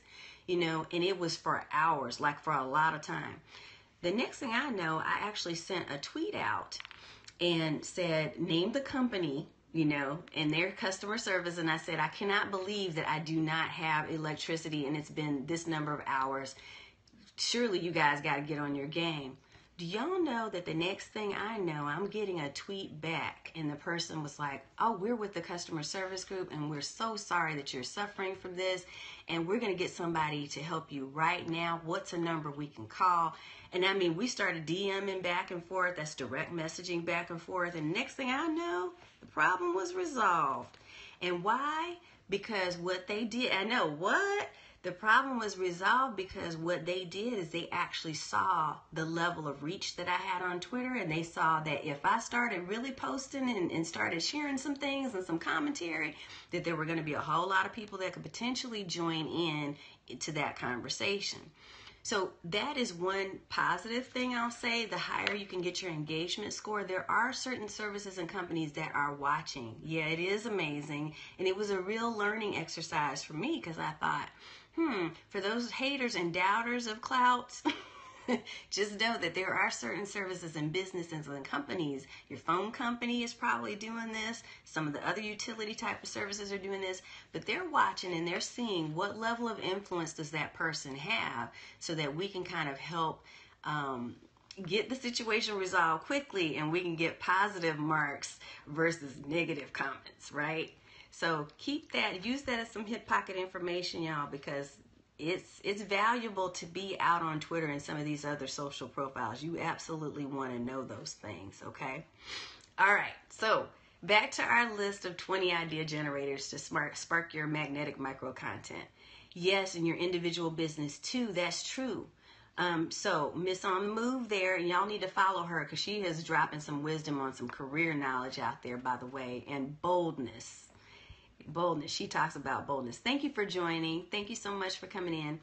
and it was for hours, like for a lot of time. The next thing I know, I actually sent a tweet out and said, name the company, and their customer service. And I said, I cannot believe that I do not have electricity and it's been this number of hours. Surely you guys got to get on your game. Do y'all know that the next thing I know, I'm getting a tweet back and the person was like, oh, we're with the customer service group and we're so sorry that you're suffering from this, and we're going to get somebody to help you right now. What's a number we can call? And I mean, we started DMing back and forth. That's direct messaging back and forth. And next thing I know, the problem was resolved. And why? Because what they did, I know what? The problem was resolved because what they did is they actually saw the level of reach that I had on Twitter, and they saw that if I started really posting and started sharing some things and some commentary, that there were going to be a whole lot of people that could potentially join in to that conversation. So that is one positive thing I'll say. The higher you can get your engagement score, there are certain services and companies that are watching. Yeah, it is amazing. And it was a real learning exercise for me because I thought, for those haters and doubters of clouts, just know that there are certain services and businesses and companies. Your phone company is probably doing this. Some of the other utility type of services are doing this. But they're watching and they're seeing what level of influence does that person have so that we can kind of help get the situation resolved quickly and we can get positive marks versus negative comments, right? So keep that, use that as some hip pocket information, y'all, because it's valuable to be out on Twitter and some of these other social profiles. You absolutely want to know those things, okay? All right, so back to our list of 20 idea generators to spark your magnetic micro content. Yes, in your individual business too, that's true. So Miss On the Move there, and y'all need to follow her because she is dropping some wisdom on some career knowledge out there, by the way, and boldness. She talks about boldness. Thank you for joining. Thank you so much for coming in.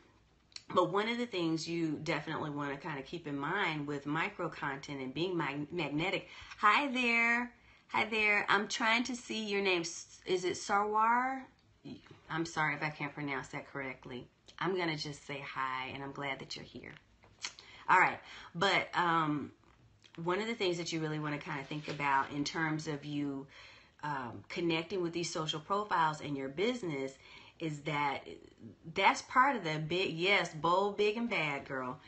But one of the things you definitely want to kind of keep in mind with micro content and being magnetic. Hi there. I'm trying to see your name. Is it Sarwar? I'm sorry if I can't pronounce that correctly. I'm going to just say hi, and I'm glad that you're here. All right. But one of the things that you really want to kind of think about in terms of you connecting with these social profiles in your business is that's part of the big, yes, bold, big, and bad, girl.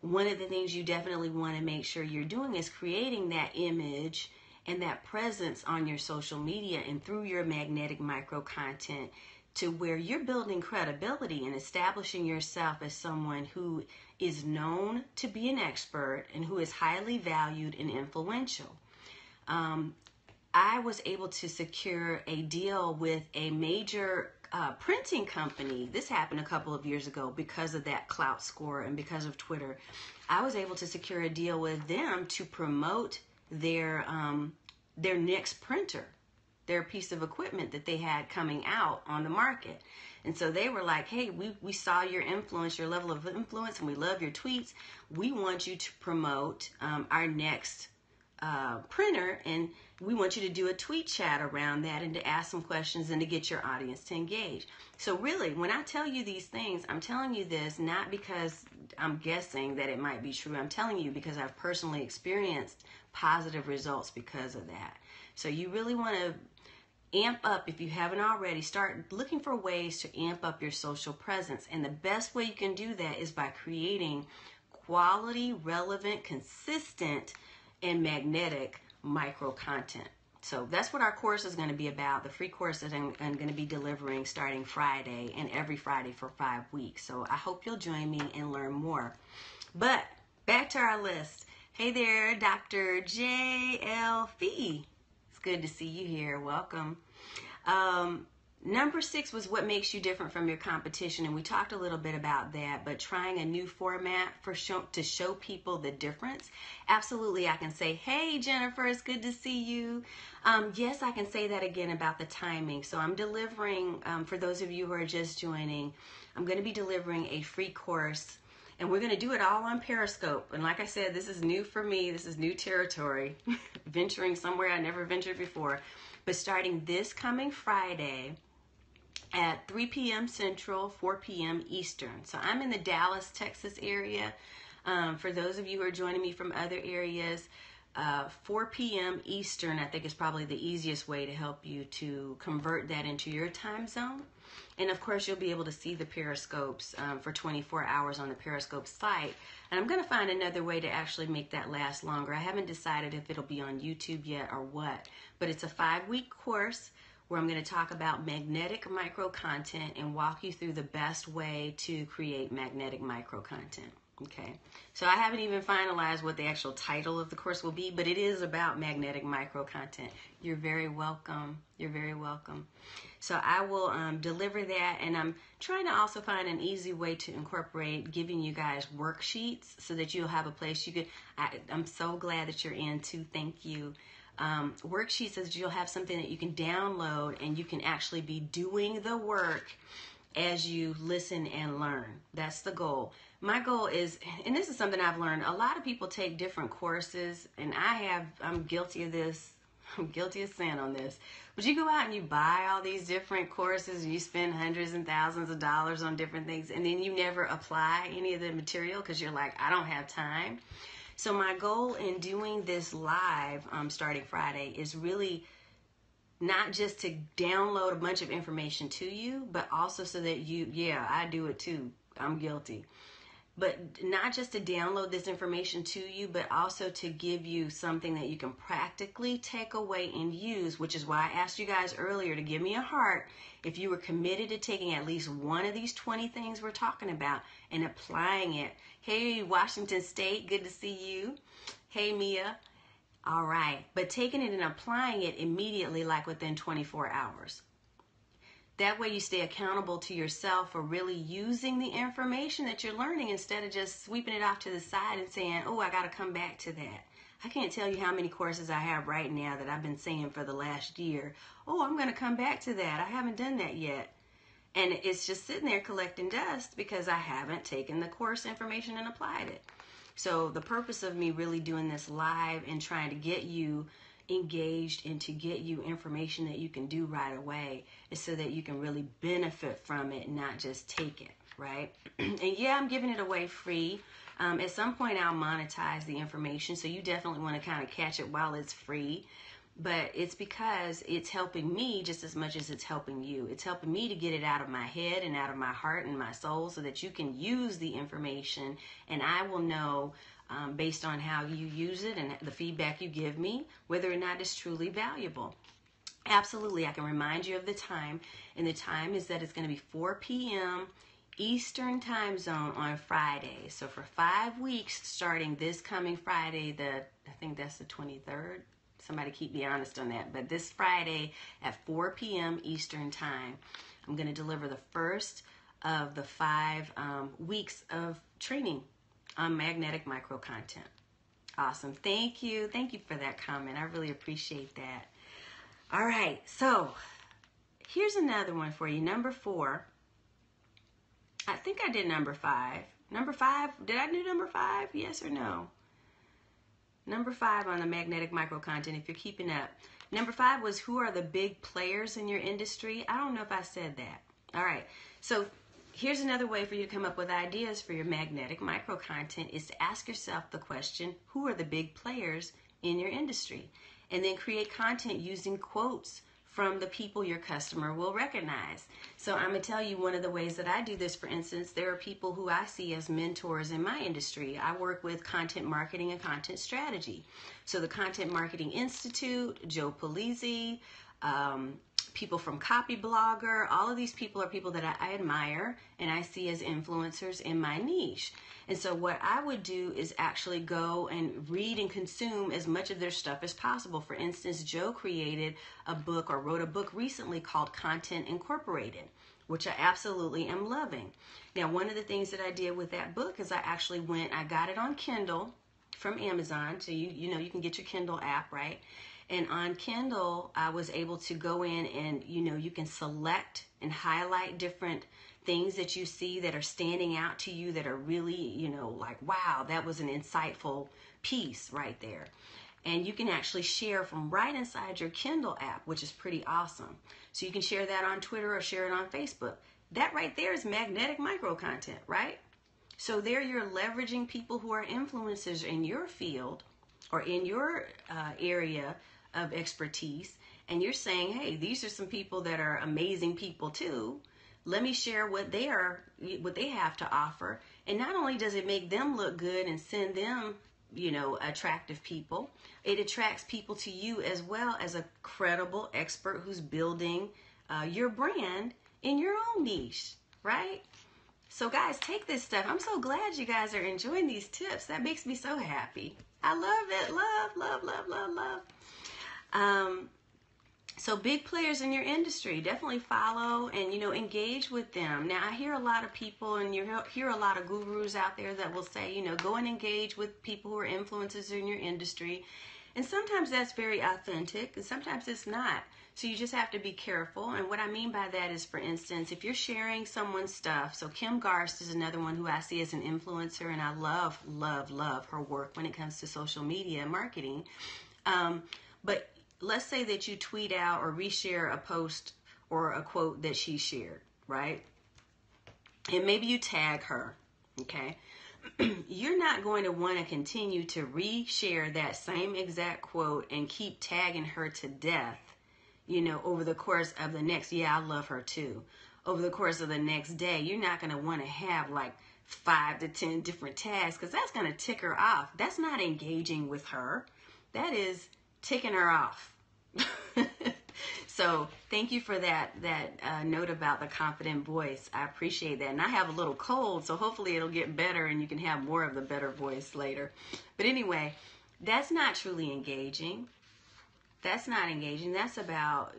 One of the things you definitely want to make sure you're doing is creating that image and that presence on your social media and through your magnetic micro content to where you're building credibility and establishing yourself as someone who is known to be an expert and who is highly valued and influential. I was able to secure a deal with a major printing company. This happened a couple of years ago because of that clout score and because of Twitter. I was able to secure a deal with them to promote their next printer, their piece of equipment that they had coming out on the market. And so they were like, hey, we saw your influence, your level of influence, and we love your tweets. We want you to promote our next printer, and we want you to do a tweet chat around that and to ask some questions and to get your audience to engage. So really, when I tell you these things, I'm telling you this not because I'm guessing that it might be true. I'm telling you because I've personally experienced positive results because of that. So you really want to amp up, if you haven't already, start looking for ways to amp up your social presence. And the best way you can do that is by creating quality, relevant, consistent, and magnetic micro content. So that's what our course is going to be about. The free course that I'm going to be delivering starting Friday and every Friday for 5 weeks. So I hope you'll join me and learn more. But back to our list. Hey there, Dr. JL Fee. It's good to see you here. Welcome. Number 6 was what makes you different from your competition, and we talked a little bit about that, but trying a new format to show people the difference. Absolutely, I can say, hey, Jennifer, it's good to see you. Yes, I can say that again about the timing. So I'm delivering, for those of you who are just joining, I'm going to be delivering a free course, and we're going to do it all on Periscope. And like I said, this is new for me. This is new territory, venturing somewhere I never ventured before. But starting this coming Friday at 3 p.m. Central, 4 p.m. Eastern. So I'm in the Dallas, Texas area. For those of you who are joining me from other areas, 4 p.m. Eastern, I think is probably the easiest way to help you to convert that into your time zone. And of course, you'll be able to see the Periscopes for 24 hours on the Periscope site. And I'm going to find another way to actually make that last longer. I haven't decided if it'll be on YouTube yet or what. But it's a 5-week course where I'm going to talk about magnetic microcontent and walk you through the best way to create magnetic microcontent. Okay, so I haven't even finalized what the actual title of the course will be, but it is about magnetic microcontent. You're very welcome. You're very welcome. So I will deliver that, and I'm trying to also find an easy way to incorporate giving you guys worksheets so that you'll have a place you could. I'm so glad that you're in too. Thank you. Worksheets is you'll have something that you can download and you can actually be doing the work as you listen and learn. That's the goal. My goal is, and this is something I've learned, a lot of people take different courses, and I'm guilty of this. I'm guilty of sin on this. But you go out and you buy all these different courses and you spend hundreds and thousands of dollars on different things, and then you never apply any of the material because you're like, I don't have time. So my goal in doing this live starting Friday is really not just to download a bunch of information to you, but also so that I do it too. I'm guilty. But not just to download this information to you, but also to give you something that you can practically take away and use, which is why I asked you guys earlier to give me a heart if you were committed to taking at least one of these 20 things we're talking about and applying it. Hey, Washington State, good to see you. Hey, Mia. All right. But taking it and applying it immediately, like within 24 hours. That way you stay accountable to yourself for really using the information that you're learning instead of just sweeping it off to the side and saying, oh, I got to come back to that. I can't tell you how many courses I have right now that I've been saying for the last year, oh, I'm going to come back to that. I haven't done that yet. And it's just sitting there collecting dust because I haven't taken the course information and applied it. So the purpose of me really doing this live and trying to get you engaged and to get you information that you can do right away is so that you can really benefit from it and not just take it, right? And yeah, I'm giving it away free. At some point I'll monetize the information, so you definitely want to kind of catch it while it's free. But it's because it's helping me just as much as it's helping you. It's helping me to get it out of my head and out of my heart and my soul so that you can use the information, and I will know based on how you use it and the feedback you give me, whether or not it's truly valuable. Absolutely, I can remind you of the time, and the time is that it's going to be 4 p.m. Eastern time zone on Friday. So for 5 weeks, starting this coming Friday, I think that's the 23rd. Somebody keep me honest on that. But this Friday at 4 p.m. Eastern time, I'm going to deliver the first of the 5 weeks of training on magnetic microcontent. Awesome. Thank you. Thank you for that comment. I really appreciate that. All right. So here's another one for you. Number 4. I think I did number 5. Number 5. Did I do number 5? Yes or no? Number 5 on the magnetic microcontent, if you're keeping up. Number 5 was, who are the big players in your industry? I don't know if I said that. All right. So here's another way for you to come up with ideas for your magnetic microcontent is to ask yourself the question, who are the big players in your industry? And then create content using quotes from the people your customer will recognize. So I'm going to tell you one of the ways that I do this. For instance, there are people who I see as mentors in my industry. I work with content marketing and content strategy. So the Content Marketing Institute, Joe Pulizzi, people from Copy Blogger. All of these people are people that I admire and I see as influencers in my niche. And so what I would do is actually go and read and consume as much of their stuff as possible. For instance, Joe created a book or wrote a book recently called Content Incorporated, which I absolutely am loving. Now, one of the things that I did with that book is I got it on Kindle from Amazon. So you can get your Kindle app, right? And on Kindle, I was able to go in and, you can select and highlight different things that you see that are standing out to you that are really, like, wow, that was an insightful piece right there. And you can actually share from right inside your Kindle app, which is pretty awesome. So you can share that on Twitter or share it on Facebook. That right there is magnetic microcontent, right? So there you're leveraging people who are influencers in your field or in your area of expertise, and you're saying, hey, these are some people that are amazing people too. Let me share what they have to offer. And not only does it make them look good and send them, attractive people, it attracts people to you as well as a credible expert who's building your brand in your own niche, right? So guys, take this stuff. I'm so glad you guys are enjoying these tips. That makes me so happy. I love it. Love, love, love, love, love. So big players in your industry, definitely follow and, engage with them. Now, I hear a lot of people and you hear a lot of gurus out there that will say, go and engage with people who are influencers in your industry. And sometimes that's very authentic and sometimes it's not. So you just have to be careful. And what I mean by that is, for instance, if you're sharing someone's stuff, so Kim Garst is another one who I see as an influencer, and I love, love, love her work when it comes to social media and marketing. But let's say that you tweet out or reshare a post or a quote that she shared, right? And maybe you tag her, okay? You're not going to want to continue to reshare that same exact quote and keep tagging her to death, over the course of the next, I love her too. Over the course of the next day, you're not going to want to have like 5 to 10 different tags because that's going to tick her off. That's not engaging with her. That is ticking her off. So thank you for that note about the confident voice. I appreciate that. And I have a little cold, so hopefully it'll get better and you can have more of the better voice later. But anyway, that's not truly engaging. That's not engaging. That's about,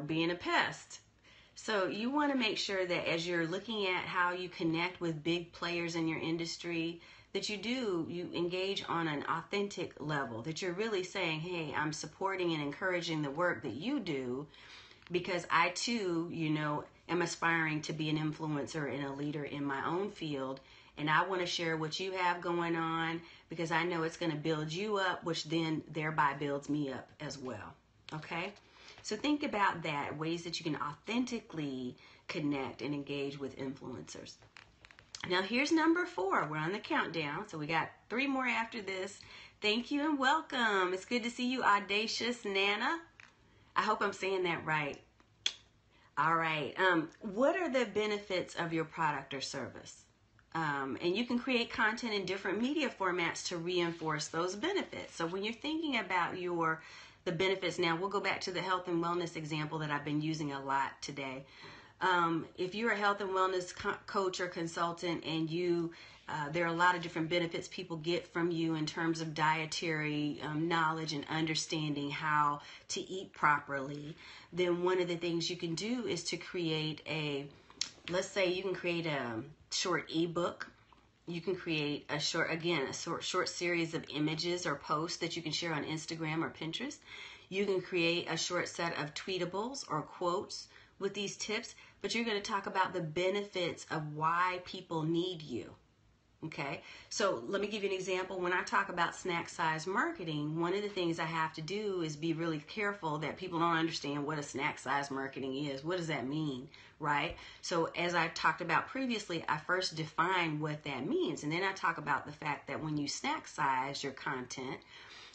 being a pest. So you want to make sure that as you're looking at how you connect with big players in your industry, that you engage on an authentic level, that you're really saying, hey, I'm supporting and encouraging the work that you do because I too, am aspiring to be an influencer and a leader in my own field. And I want to share what you have going on because I know it's going to build you up, which then thereby builds me up as well. Okay? So think about that, ways that you can authentically connect and engage with influencers. Now here's number 4. We're on the countdown. So we got 3 more after this. Thank you and welcome. It's good to see you, Audacious Nana. I hope I'm saying that right. All right. What are the benefits of your product or service? And you can create content in different media formats to reinforce those benefits. So when you're thinking about the benefits, now we'll go back to the health and wellness example that I've been using a lot today. If you're a health and wellness coach or consultant and there are a lot of different benefits people get from you in terms of dietary knowledge and understanding how to eat properly, then one of the things you can do is to create let's say you can create a short ebook. You can create a short series of images or posts that you can share on Instagram or Pinterest. You can create a short set of tweetables or quotes with these tips, but you're going to talk about the benefits of why people need you. Okay, so let me give you an example. When I talk about snack size marketing, one of the things I have to do is be really careful that people don't understand what a snack size marketing is. What does that mean, right? So as I talked about previously, I first define what that means. And then I talk about the fact that when you snack size your content,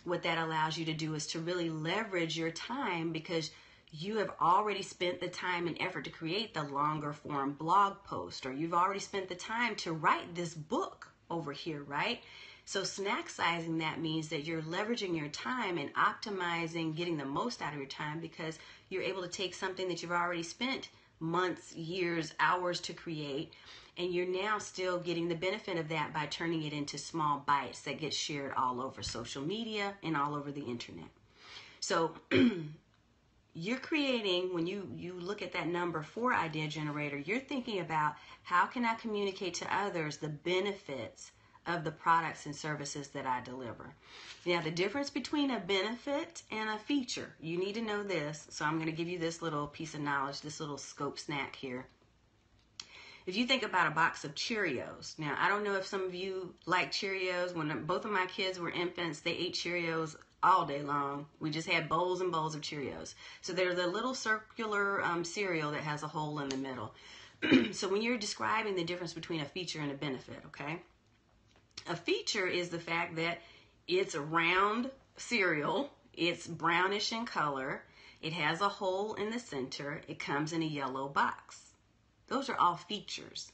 what that allows you to do is to really leverage your time because you have already spent the time and effort to create the longer form blog post, or you've already spent the time to write this book, over here, right? So snack sizing, that means that you're leveraging your time and optimizing, getting the most out of your time, because you're able to take something that you've already spent months, years, hours to create, and you're now still getting the benefit of that by turning it into small bites that get shared all over social media and all over the internet. So you're creating, when you look at that number 4 idea generator, you're thinking about how can I communicate to others the benefits of the products and services that I deliver. Now, the difference between a benefit and a feature, you need to know this. So I'm going to give you this little piece of knowledge, this little scope snack here. If you think about a box of Cheerios, now I don't know if some of you like Cheerios. When both of my kids were infants, they ate Cheerios all day long. We just had bowls and bowls of Cheerios. So they're the little circular cereal that has a hole in the middle. So when you're describing the difference between a feature and a benefit, okay? A feature is the fact that it's a round cereal, it's brownish in color, it has a hole in the center, it comes in a yellow box. Those are all features.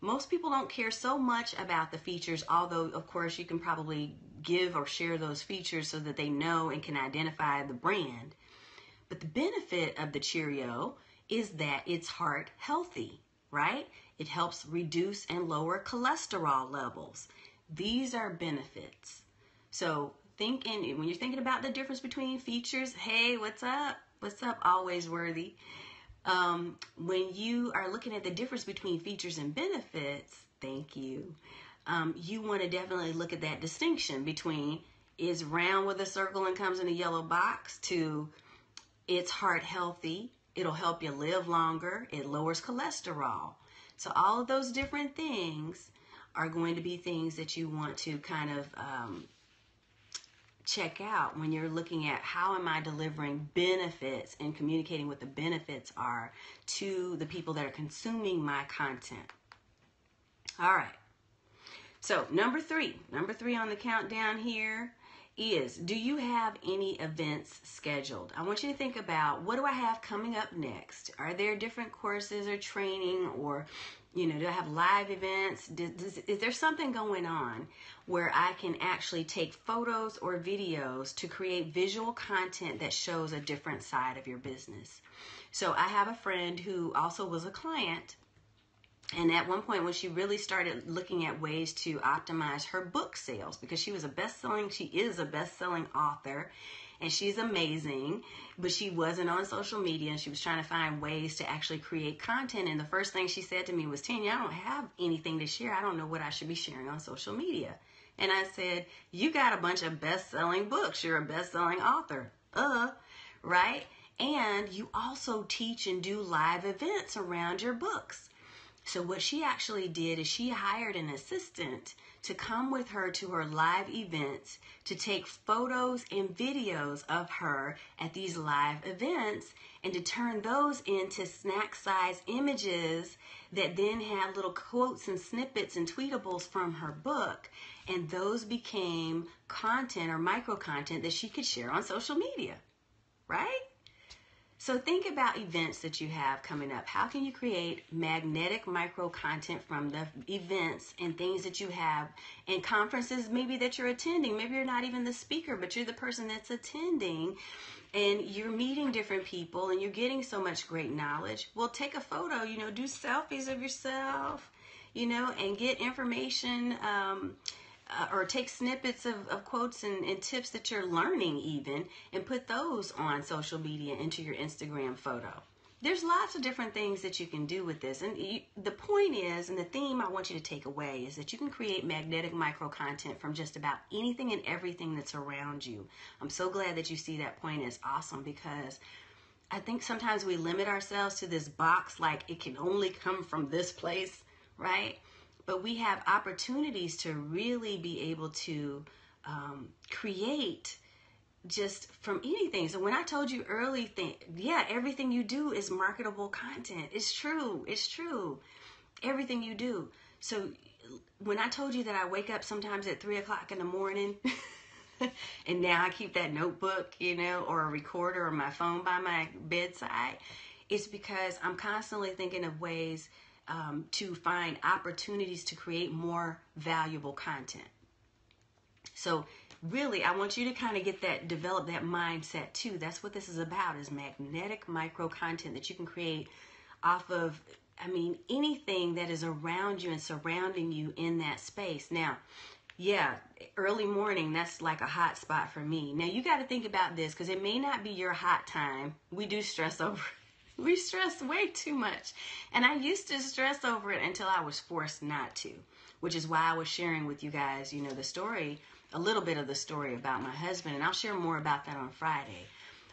Most people don't care so much about the features, although of course you can probably give or share those features so that they know and can identify the brand. But the benefit of the Cheerio is that it's heart healthy, right? It helps reduce and lower cholesterol levels. These are benefits. So when you're thinking about the difference between features, hey, what's up? What's up, Always Worthy? When you are looking at the difference between features and benefits, thank you, you want to definitely look at that distinction between is round with a circle and comes in a yellow box to it's heart healthy, it'll help you live longer, it lowers cholesterol. So all of those different things are going to be things that you want to kind of check out when you're looking at how am I delivering benefits and communicating what the benefits are to the people that are consuming my content. All right. So number three on the countdown here is, do you have any events scheduled? I want you to think about, what do I have coming up next? Are there different courses or training, or do I have live events? Is there something going on where I can actually take photos or videos to create visual content that shows a different side of your business? So I have a friend who also was a client, and at one point when she really started looking at ways to optimize her book sales, because she is a best-selling author, and she's amazing, but she wasn't on social media, and she was trying to find ways to actually create content. And the first thing she said to me was, Tanya, I don't have anything to share. I don't know what I should be sharing on social media. And I said, you got a bunch of best-selling books. You're a best-selling author. Right? And you also teach and do live events around your books. So what she actually did is she hired an assistant to come with her to her live events to take photos and videos of her at these live events, and to turn those into snack-size images that then had little quotes and snippets and tweetables from her book. And those became content or micro-content that she could share on social media, right? So think about events that you have coming up. How can you create magnetic micro content from the events and things that you have, and conferences maybe that you're attending? Maybe you're not even the speaker, but you're the person that's attending, and you're meeting different people and you're getting so much great knowledge. Well, take a photo, do selfies of yourself, and get information, or take snippets of quotes and tips that you're learning even, and put those on social media into your Instagram photo. There's lots of different things that you can do with this. And the point is, and the theme I want you to take away, is that you can create magnetic micro content from just about anything and everything that's around you. I'm so glad that you see that point is awesome, because I think sometimes we limit ourselves to this box, like it can only come from this place, right? But we have opportunities to really be able to create just from anything. So when I told you everything you do is marketable content. It's true. It's true. Everything you do. So when I told you that I wake up sometimes at 3 o'clock in the morning, and now I keep that notebook, or a recorder or my phone by my bedside, it's because I'm constantly thinking of ways to find opportunities to create more valuable content. So really, I want you to kind of develop that mindset too. That's what this is about, is magnetic micro content that you can create off of, anything that is around you and surrounding you in that space. Now, yeah, early morning, that's like a hot spot for me. Now, you got to think about this, because it may not be your hot time. We do stress over it. We stress way too much. And I used to stress over it until I was forced not to, which is why I was sharing with you guys, the story, a little bit of the story about my husband. And I'll share more about that on Friday.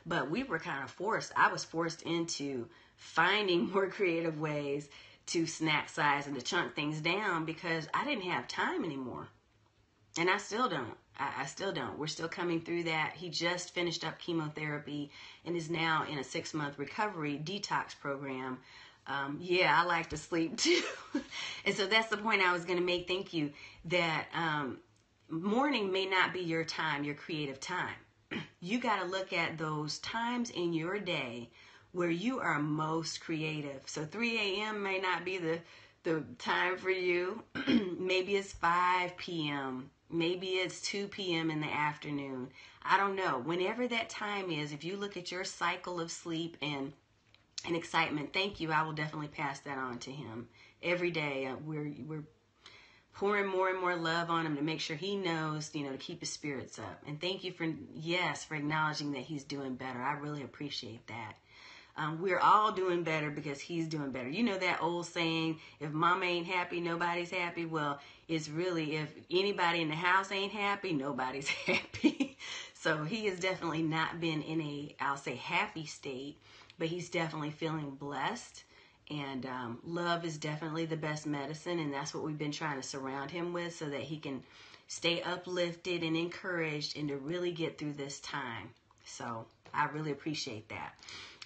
But we were kind of forced. I was forced into finding more creative ways to snack size and to chunk things down, because I didn't have time anymore. And I still don't. I still don't. We're still coming through that. He just finished up chemotherapy and is now in a 6-month recovery detox program. Yeah, I like to sleep too. And so that's the point I was going to make. Thank you. That morning may not be your time, your creative time. You got to look at those times in your day where you are most creative. So 3 a.m. may not be the time for you. Maybe it's 5 p.m. Maybe it's 2 p.m. in the afternoon. I don't know. Whenever that time is, if you look at your cycle of sleep and excitement, thank you. I will definitely pass that on to him. Every day we're pouring more and more love on him to make sure he knows, to keep his spirits up. And thank you for acknowledging that he's doing better. I really appreciate that. We're all doing better because he's doing better. You know that old saying, if mama ain't happy, nobody's happy. Well, it's really, if anybody in the house ain't happy, nobody's happy. So he has definitely not been in a, I'll say, happy state, but he's definitely feeling blessed. And love is definitely the best medicine, and that's what we've been trying to surround him with, so that he can stay uplifted and encouraged and to really get through this time. So I really appreciate that.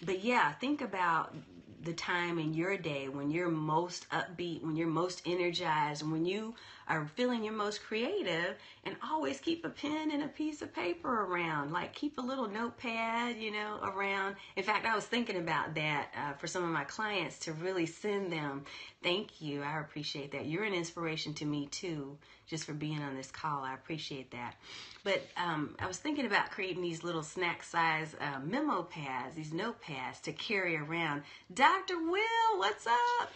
But yeah, think about the time in your day when you're most upbeat, when you're most energized, when you are feeling your most creative, and always keep a pen and a piece of paper around. Like, keep a little notepad, around. In fact, I was thinking about that for some of my clients, to really send them. Thank you. I appreciate that. You're an inspiration to me too, just for being on this call. I appreciate that. But I was thinking about creating these little snack size memo pads, these notepads to carry around. Dr. Will, what's up?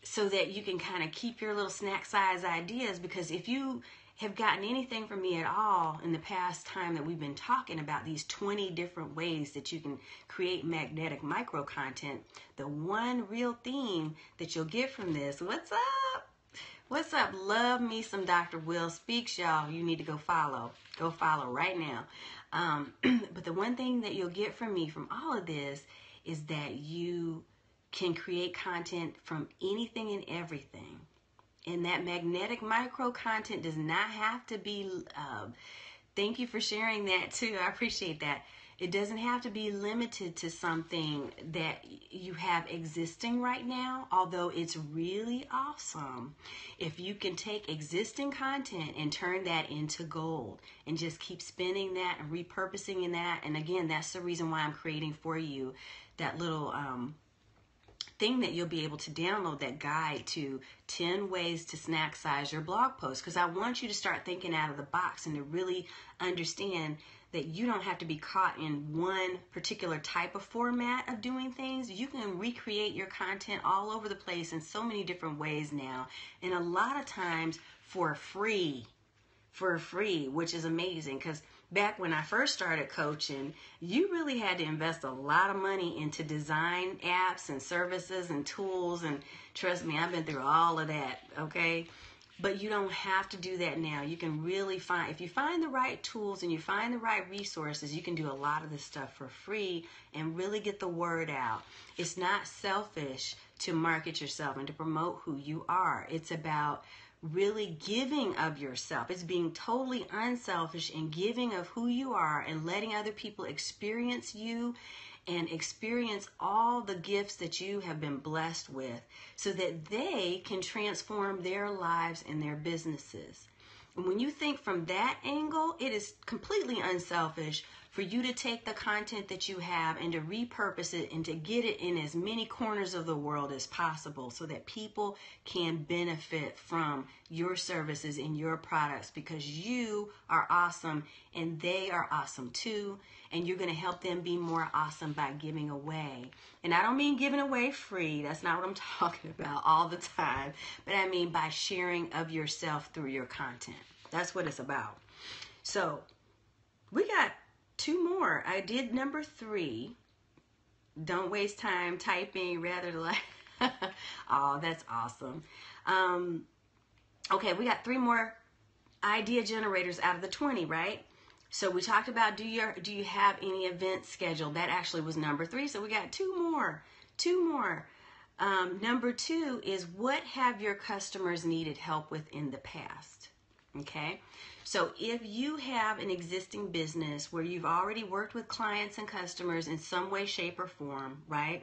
So that you can kind of keep your little snack size ideas, because if you have gotten anything from me at all in the past time that we've been talking about these 20 different ways that you can create magnetic micro content, the one real theme that you'll get from this, what's up? What's up? Love me some Dr. Will Speaks, y'all. You need to go follow. Go follow right now. But the one thing that you'll get from me from all of this is that you can create content from anything and everything. And that magnetic micro content does not have to be, thank you for sharing that too. I appreciate that. It doesn't have to be limited to something that you have existing right now, although it's really awesome if you can take existing content and turn that into gold and just keep spinning that and repurposing in that. And again, that's the reason why I'm creating for you that little thing that you'll be able to download, that guide to 10 ways to snack size your blog post, because I want you to start thinking out of the box and to really understand that you don't have to be caught in one particular type of format of doing things. You can recreate your content all over the place in so many different ways now, and a lot of times for free, which is amazing, because back when I first started coaching, you really had to invest a lot of money into design apps and services and tools, and trust me, I've been through all of that, okay? But you don't have to do that now. You can really find, if you find the right tools and you find the right resources, you can do a lot of this stuff for free and really get the word out. It's not selfish to market yourself and to promote who you are. It's about really giving of yourself. It's being totally unselfish and giving of who you are and letting other people experience you and experience all the gifts that you have been blessed with, so that they can transform their lives and their businesses. And when you think from that angle, it is completely unselfish for you to take the content that you have and to repurpose it and to get it in as many corners of the world as possible so that people can benefit from your services and your products, because you are awesome and they are awesome too. And you're going to help them be more awesome by giving away. And I don't mean giving away free. That's not what I'm talking about all the time. But I mean by sharing of yourself through your content. That's what it's about. So we got 2 more. I did number 3. Don't waste time typing, rather like, oh, that's awesome. Okay, we got 3 more idea generators out of the 20, right? So we talked about, do you have any events scheduled? That actually was number 3. So we got 2 more. Number 2 is, what have your customers needed help with in the past? Okay. So if you have an existing business where you've already worked with clients and customers in some way, shape, or form, right?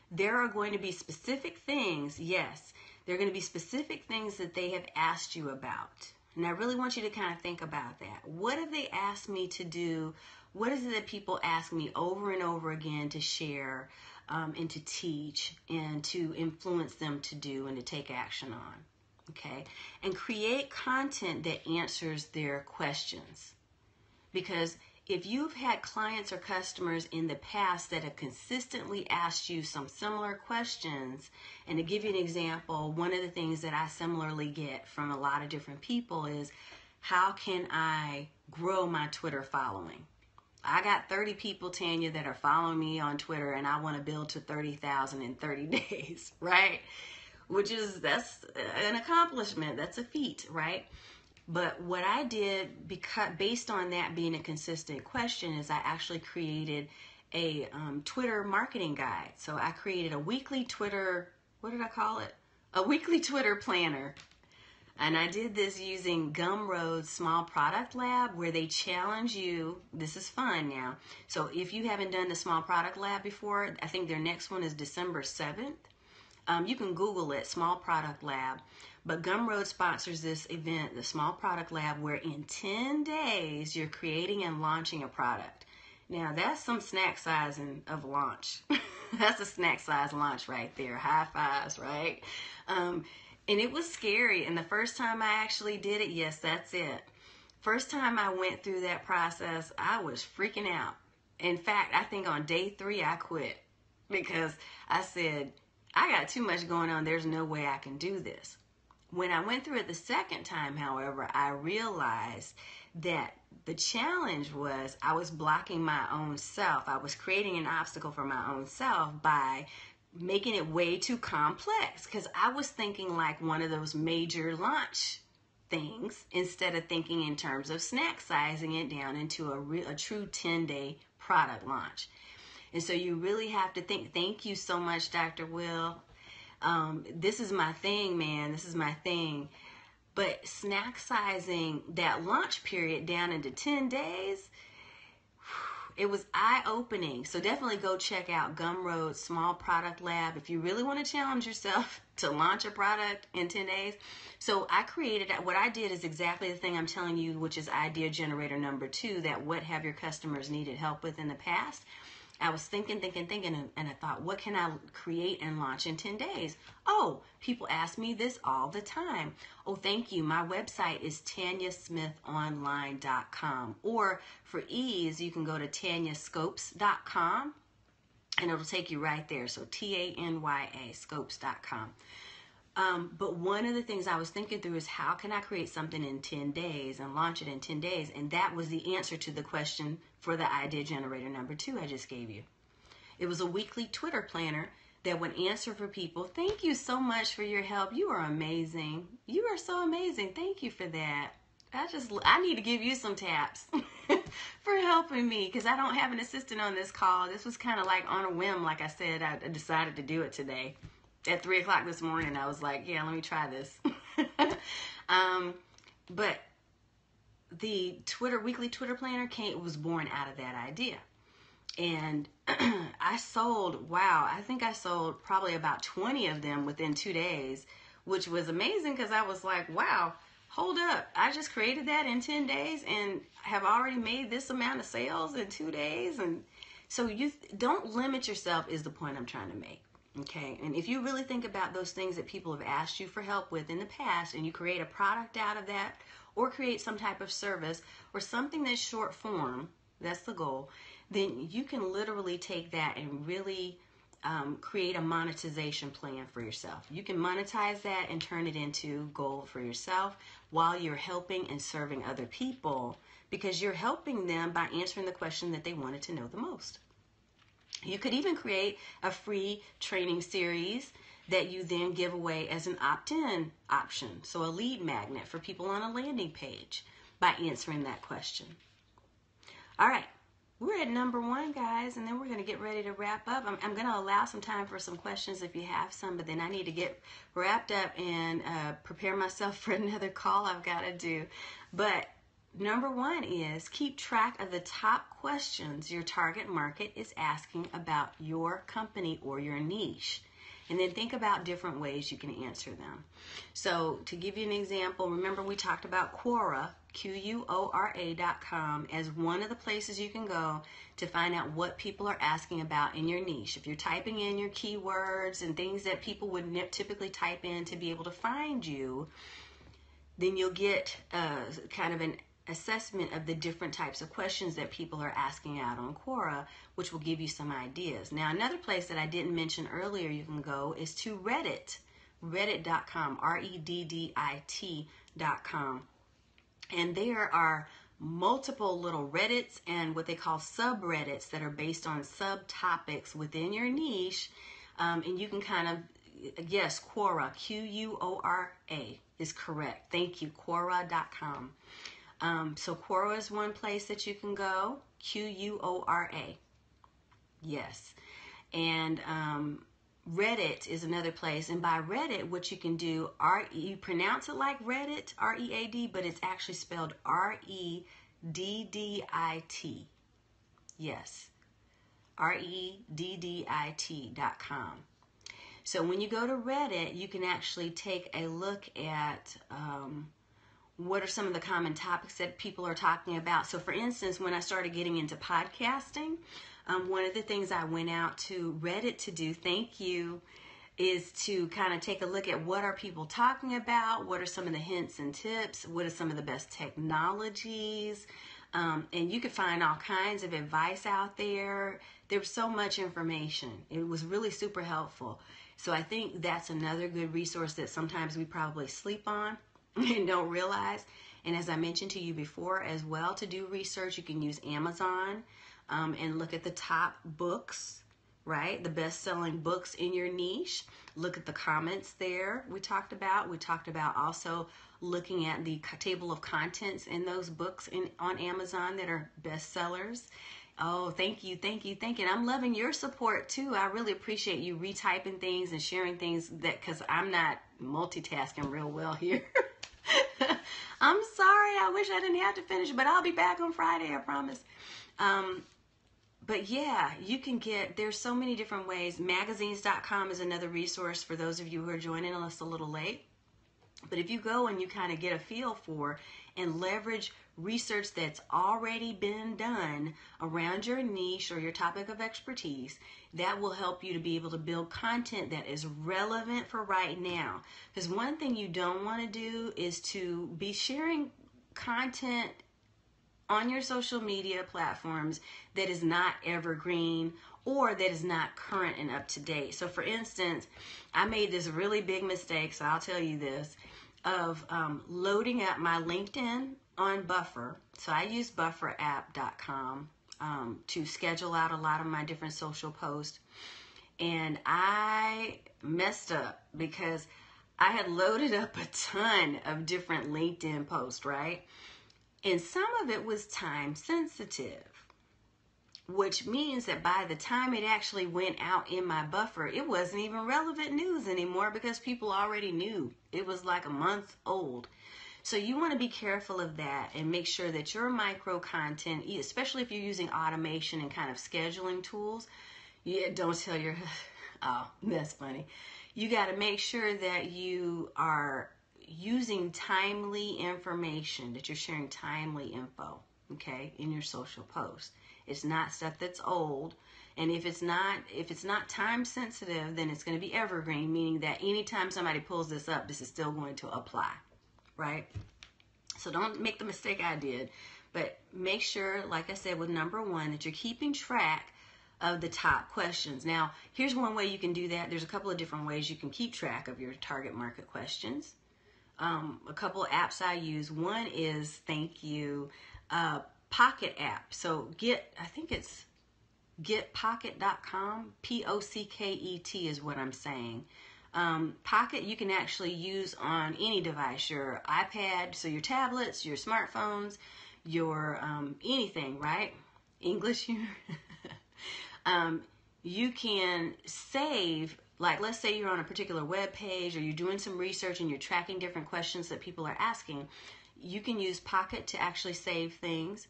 There are going to be specific things. Yes, there are going to be specific things that they have asked you about. And I really want you to kind of think about that. What have they asked me to do? What is it that people ask me over and over again to share and to teach and to influence them to do and to take action on? Okay? And create content that answers their questions. Because if you've had clients or customers in the past that have consistently asked you some similar questions, and to give you an example, one of the things that I similarly get from a lot of different people is, how can I grow my Twitter following? I got 30 people, Tanya, that are following me on Twitter, and I want to build to 30,000 in 30 days, right? That's an accomplishment. That's a feat, right? But what I did, because based on that being a consistent question, is I actually created a Twitter marketing guide. So I created a weekly Twitter, what did I call it? A weekly Twitter planner. And I did this using Gumroad's Small Product Lab, where they challenge you. This is fun now. So if you haven't done the Small Product Lab before, I think their next one is December 7th. You can Google it, Small Product Lab. But Gumroad sponsors this event, the Small Product Lab, where in 10 days you're creating and launching a product. Now that's some snack sizing of launch. That's a snack size launch right there. High fives, right? And it was scary. And the first time I actually did it, yes, that's it. First time I went through that process, I was freaking out. In fact, I think on day 3 I quit, because I said, I got too much going on. There's no way I can do this. When I went through it the second time, however, I realized that the challenge was I was blocking my own self. I was creating an obstacle for my own self by making it way too complex, because I was thinking like one of those major launch things instead of thinking in terms of snack sizing it down into a true 10-day product launch. And so you really have to think. Thank you so much, Dr. Will. This is my thing, man. This is my thing. But snack sizing that launch period down into 10 days, it was eye-opening. So definitely go check out Gumroad's Small Product Lab if you really want to challenge yourself to launch a product in 10 days. So I created, what I did is exactly the thing I'm telling you, which is idea generator number 2, that what have your customers needed help with in the past? I was thinking, and I thought, what can I create and launch in 10 days? Oh, people ask me this all the time. Oh, thank you. My website is tanyasmithonline.com. Or for ease, you can go to tanyascopes.com, and it'll take you right there. So Tanya scopes.com. But one of the things I was thinking through is, how can I create something in 10 days and launch it in 10 days? And that was the answer to the question for the idea generator number 2 I just gave you. It was a weekly Twitter planner that would answer for people. Thank you so much for your help. You are amazing. You are so amazing. Thank you for that. I need to give you some taps for helping me, because I don't have an assistant on this call. This was kind of like on a whim. Like I said, I decided to do it today. At 3 o'clock this morning, I was like, yeah, let me try this. But the weekly Twitter planner was born out of that idea. And I sold probably about 20 of them within 2 days, which was amazing, because I was like, wow, hold up, I just created that in 10 days and have already made this amount of sales in 2 days. And so you don't limit yourself is the point I'm trying to make. Okay, and if you really think about those things that people have asked you for help with in the past, and you create a product out of that, or create some type of service or something that's short form, that's the goal, then you can literally take that and really create a monetization plan for yourself. You can monetize that and turn it into gold for yourself while you're helping and serving other people, because you're helping them by answering the question that they wanted to know the most. You could even create a free training series that you then give away as an opt-in option. So a lead magnet for people on a landing page by answering that question. All right, we're at number 1, guys, and then we're going to get ready to wrap up. I'm going to allow some time for some questions if you have some, but then I need to get wrapped up and prepare myself for another call I've got to do. But number 1 is keep track of the top questions your target market is asking about your company or your niche. And then think about different ways you can answer them. So to give you an example, remember we talked about Quora, Quora.com, as one of the places you can go to find out what people are asking about in your niche. If you're typing in your keywords and things that people would typically type in to be able to find you, then you'll get kind of an assessment of the different types of questions that people are asking out on Quora, which will give you some ideas. Now, another place that I didn't mention earlier you can go is to Reddit, reddit.com, Reddit.com. And there are multiple little Reddits and what they call subreddits that are based on subtopics within your niche. And you can kind of, yes, Quora, Quora is correct. Thank you, Quora.com. So Quora is one place that you can go, Quora. Yes. And Reddit is another place. And by Reddit, what you can do, you pronounce it like Reddit, R-E-A-D, but it's actually spelled R-E-D-D-I-T. Yes. Reddit.com. So when you go to Reddit, you can actually take a look at what are some of the common topics that people are talking about. So for instance, when I started getting into podcasting, one of the things I went out to Reddit to do, thank you, is to kind of take a look at what are people talking about, what are some of the hints and tips, what are some of the best technologies, and you could find all kinds of advice out there. There was so much information. It was really super helpful. So I think that's another good resource that sometimes we probably sleep on and don't realize. And as I mentioned to you before as well, to do research, you can use Amazon and look at the top books, right? The best-selling books in your niche. Look at the comments there we talked about. We talked about also looking at the table of contents in those books on Amazon that are bestsellers. Oh, thank you, thank you, thank you. And I'm loving your support too. I really appreciate you retyping things and sharing things because I'm not multitasking real well here. I'm sorry. I wish I didn't have to finish, but I'll be back on Friday, I promise. But yeah, you can there's so many different ways. Magazines.com is another resource for those of you who are joining us a little late. But if you go and you kind of get a feel for and leverage research that's already been done around your niche or your topic of expertise, that will help you to be able to build content that is relevant for right now. Because one thing you don't want to do is to be sharing content on your social media platforms that is not evergreen or that is not current and up to date. So for instance, I made this really big mistake, so I'll tell you this, of loading up my LinkedIn on Buffer. So I use bufferapp.com to schedule out a lot of my different social posts. And I messed up because I had loaded up a ton of different LinkedIn posts, right? And some of it was time sensitive, which means that by the time it actually went out in my buffer, it wasn't even relevant news anymore because people already knew. It was like a month old. So you want to be careful of that and make sure that your micro content, especially if you're using automation and kind of scheduling tools, don't tell your, oh, that's funny. You got to make sure that you are using timely information, that you're sharing timely info, okay, in your social post. It's not stuff that's old. And if it's not time sensitive, then it's going to be evergreen, meaning that anytime somebody pulls this up, this is still going to apply, right? So don't make the mistake I did, but make sure, like I said, with number 1, that you're keeping track of the top questions. Now, here's one way you can do that. There's a couple of different ways you can keep track of your target market questions. A couple of apps I use. One is, thank you, Pocket app. So I think it's getpocket.com. Pocket is what I'm saying. Pocket you can actually use on any device, your iPad, so your tablets, your smartphones, your anything, right? English. You can save, like let's say you're on a particular web page or you're doing some research and you're tracking different questions that people are asking. You can use Pocket to actually save things.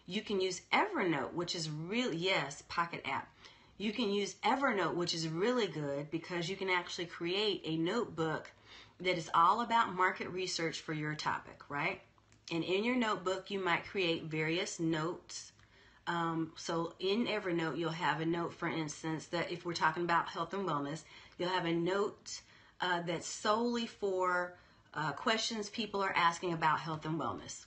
You can use Evernote, which is really, yes, Pocket app. You can use Evernote, which is really good because you can actually create a notebook that is all about market research for your topic, right? And in your notebook, you might create various notes. So in Evernote, you'll have a note, for instance, that if we're talking about health and wellness, you'll have a note that's solely for questions people are asking about health and wellness.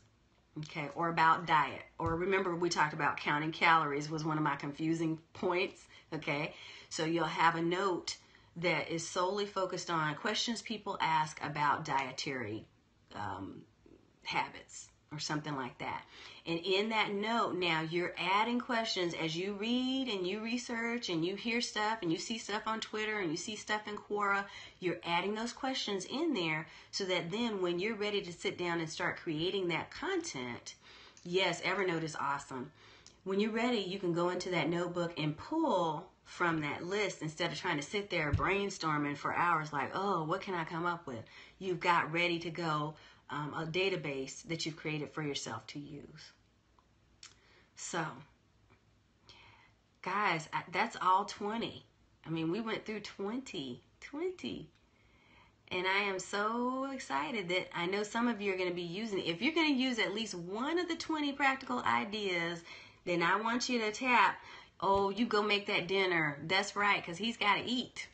Okay, or about diet. Or remember we talked about counting calories was one of my confusing points. Okay, so you'll have a note that is solely focused on questions people ask about dietary habits or something like that. And in that note, now you're adding questions as you read and you research and you hear stuff and you see stuff on Twitter and you see stuff in Quora. You're adding those questions in there so that then when you're ready to sit down and start creating that content, yes, Evernote is awesome. When you're ready, you can go into that notebook and pull from that list instead of trying to sit there brainstorming for hours like, oh, what can I come up with? You've got ready to go a database that you've created for yourself to use. So, guys, that's all 20. I mean, we went through 20. And I am so excited that I know some of you are going to be using it. If you're going to use at least one of the 20 practical ideas, then I want you to tap, oh, you go make that dinner. That's right, because he's got to eat.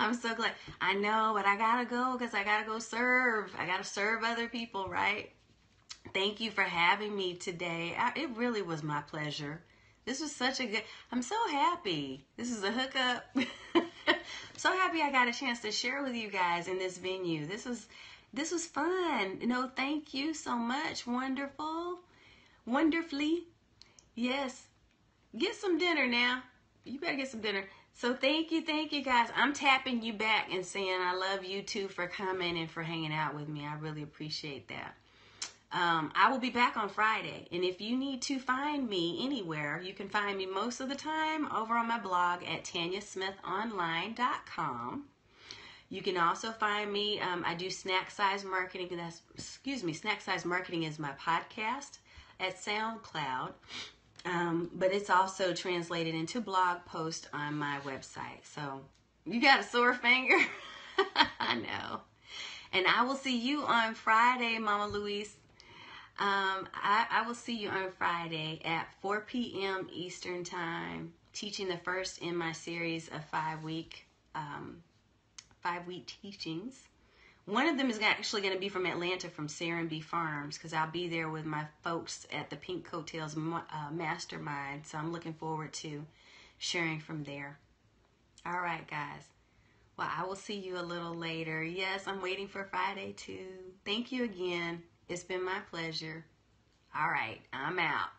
I'm so glad. I know, but I got to go because I got to go serve. I got to serve other people, right? Thank you for having me today. It really was my pleasure. This was such a good, I'm so happy. This is a hookup. So happy I got a chance to share with you guys in this venue. This was fun. No, thank you so much. Wonderful. Wonderfully. Yes. Get some dinner now. You better get some dinner. So thank you guys. I'm tapping you back and saying I love you too for coming and for hanging out with me. I really appreciate that. I will be back on Friday, and if you need to find me anywhere, you can find me most of the time over on my blog at tanyasmithonline.com. You can also find me, I do Snack Size Marketing, Snack Size Marketing is my podcast at SoundCloud, but it's also translated into blog post on my website. So, you got a sore finger? I know. And I will see you on Friday, Mama Louise. I will see you on Friday at 4 p.m. Eastern Time, teaching the first in my series of 5-week teachings. One of them is actually going to be from Atlanta, from Serenbe Farms, because I'll be there with my folks at the Pink Coattails Mastermind. So I'm looking forward to sharing from there. All right, guys. Well, I will see you a little later. Yes, I'm waiting for Friday too. Thank you again. It's been my pleasure. All right, I'm out.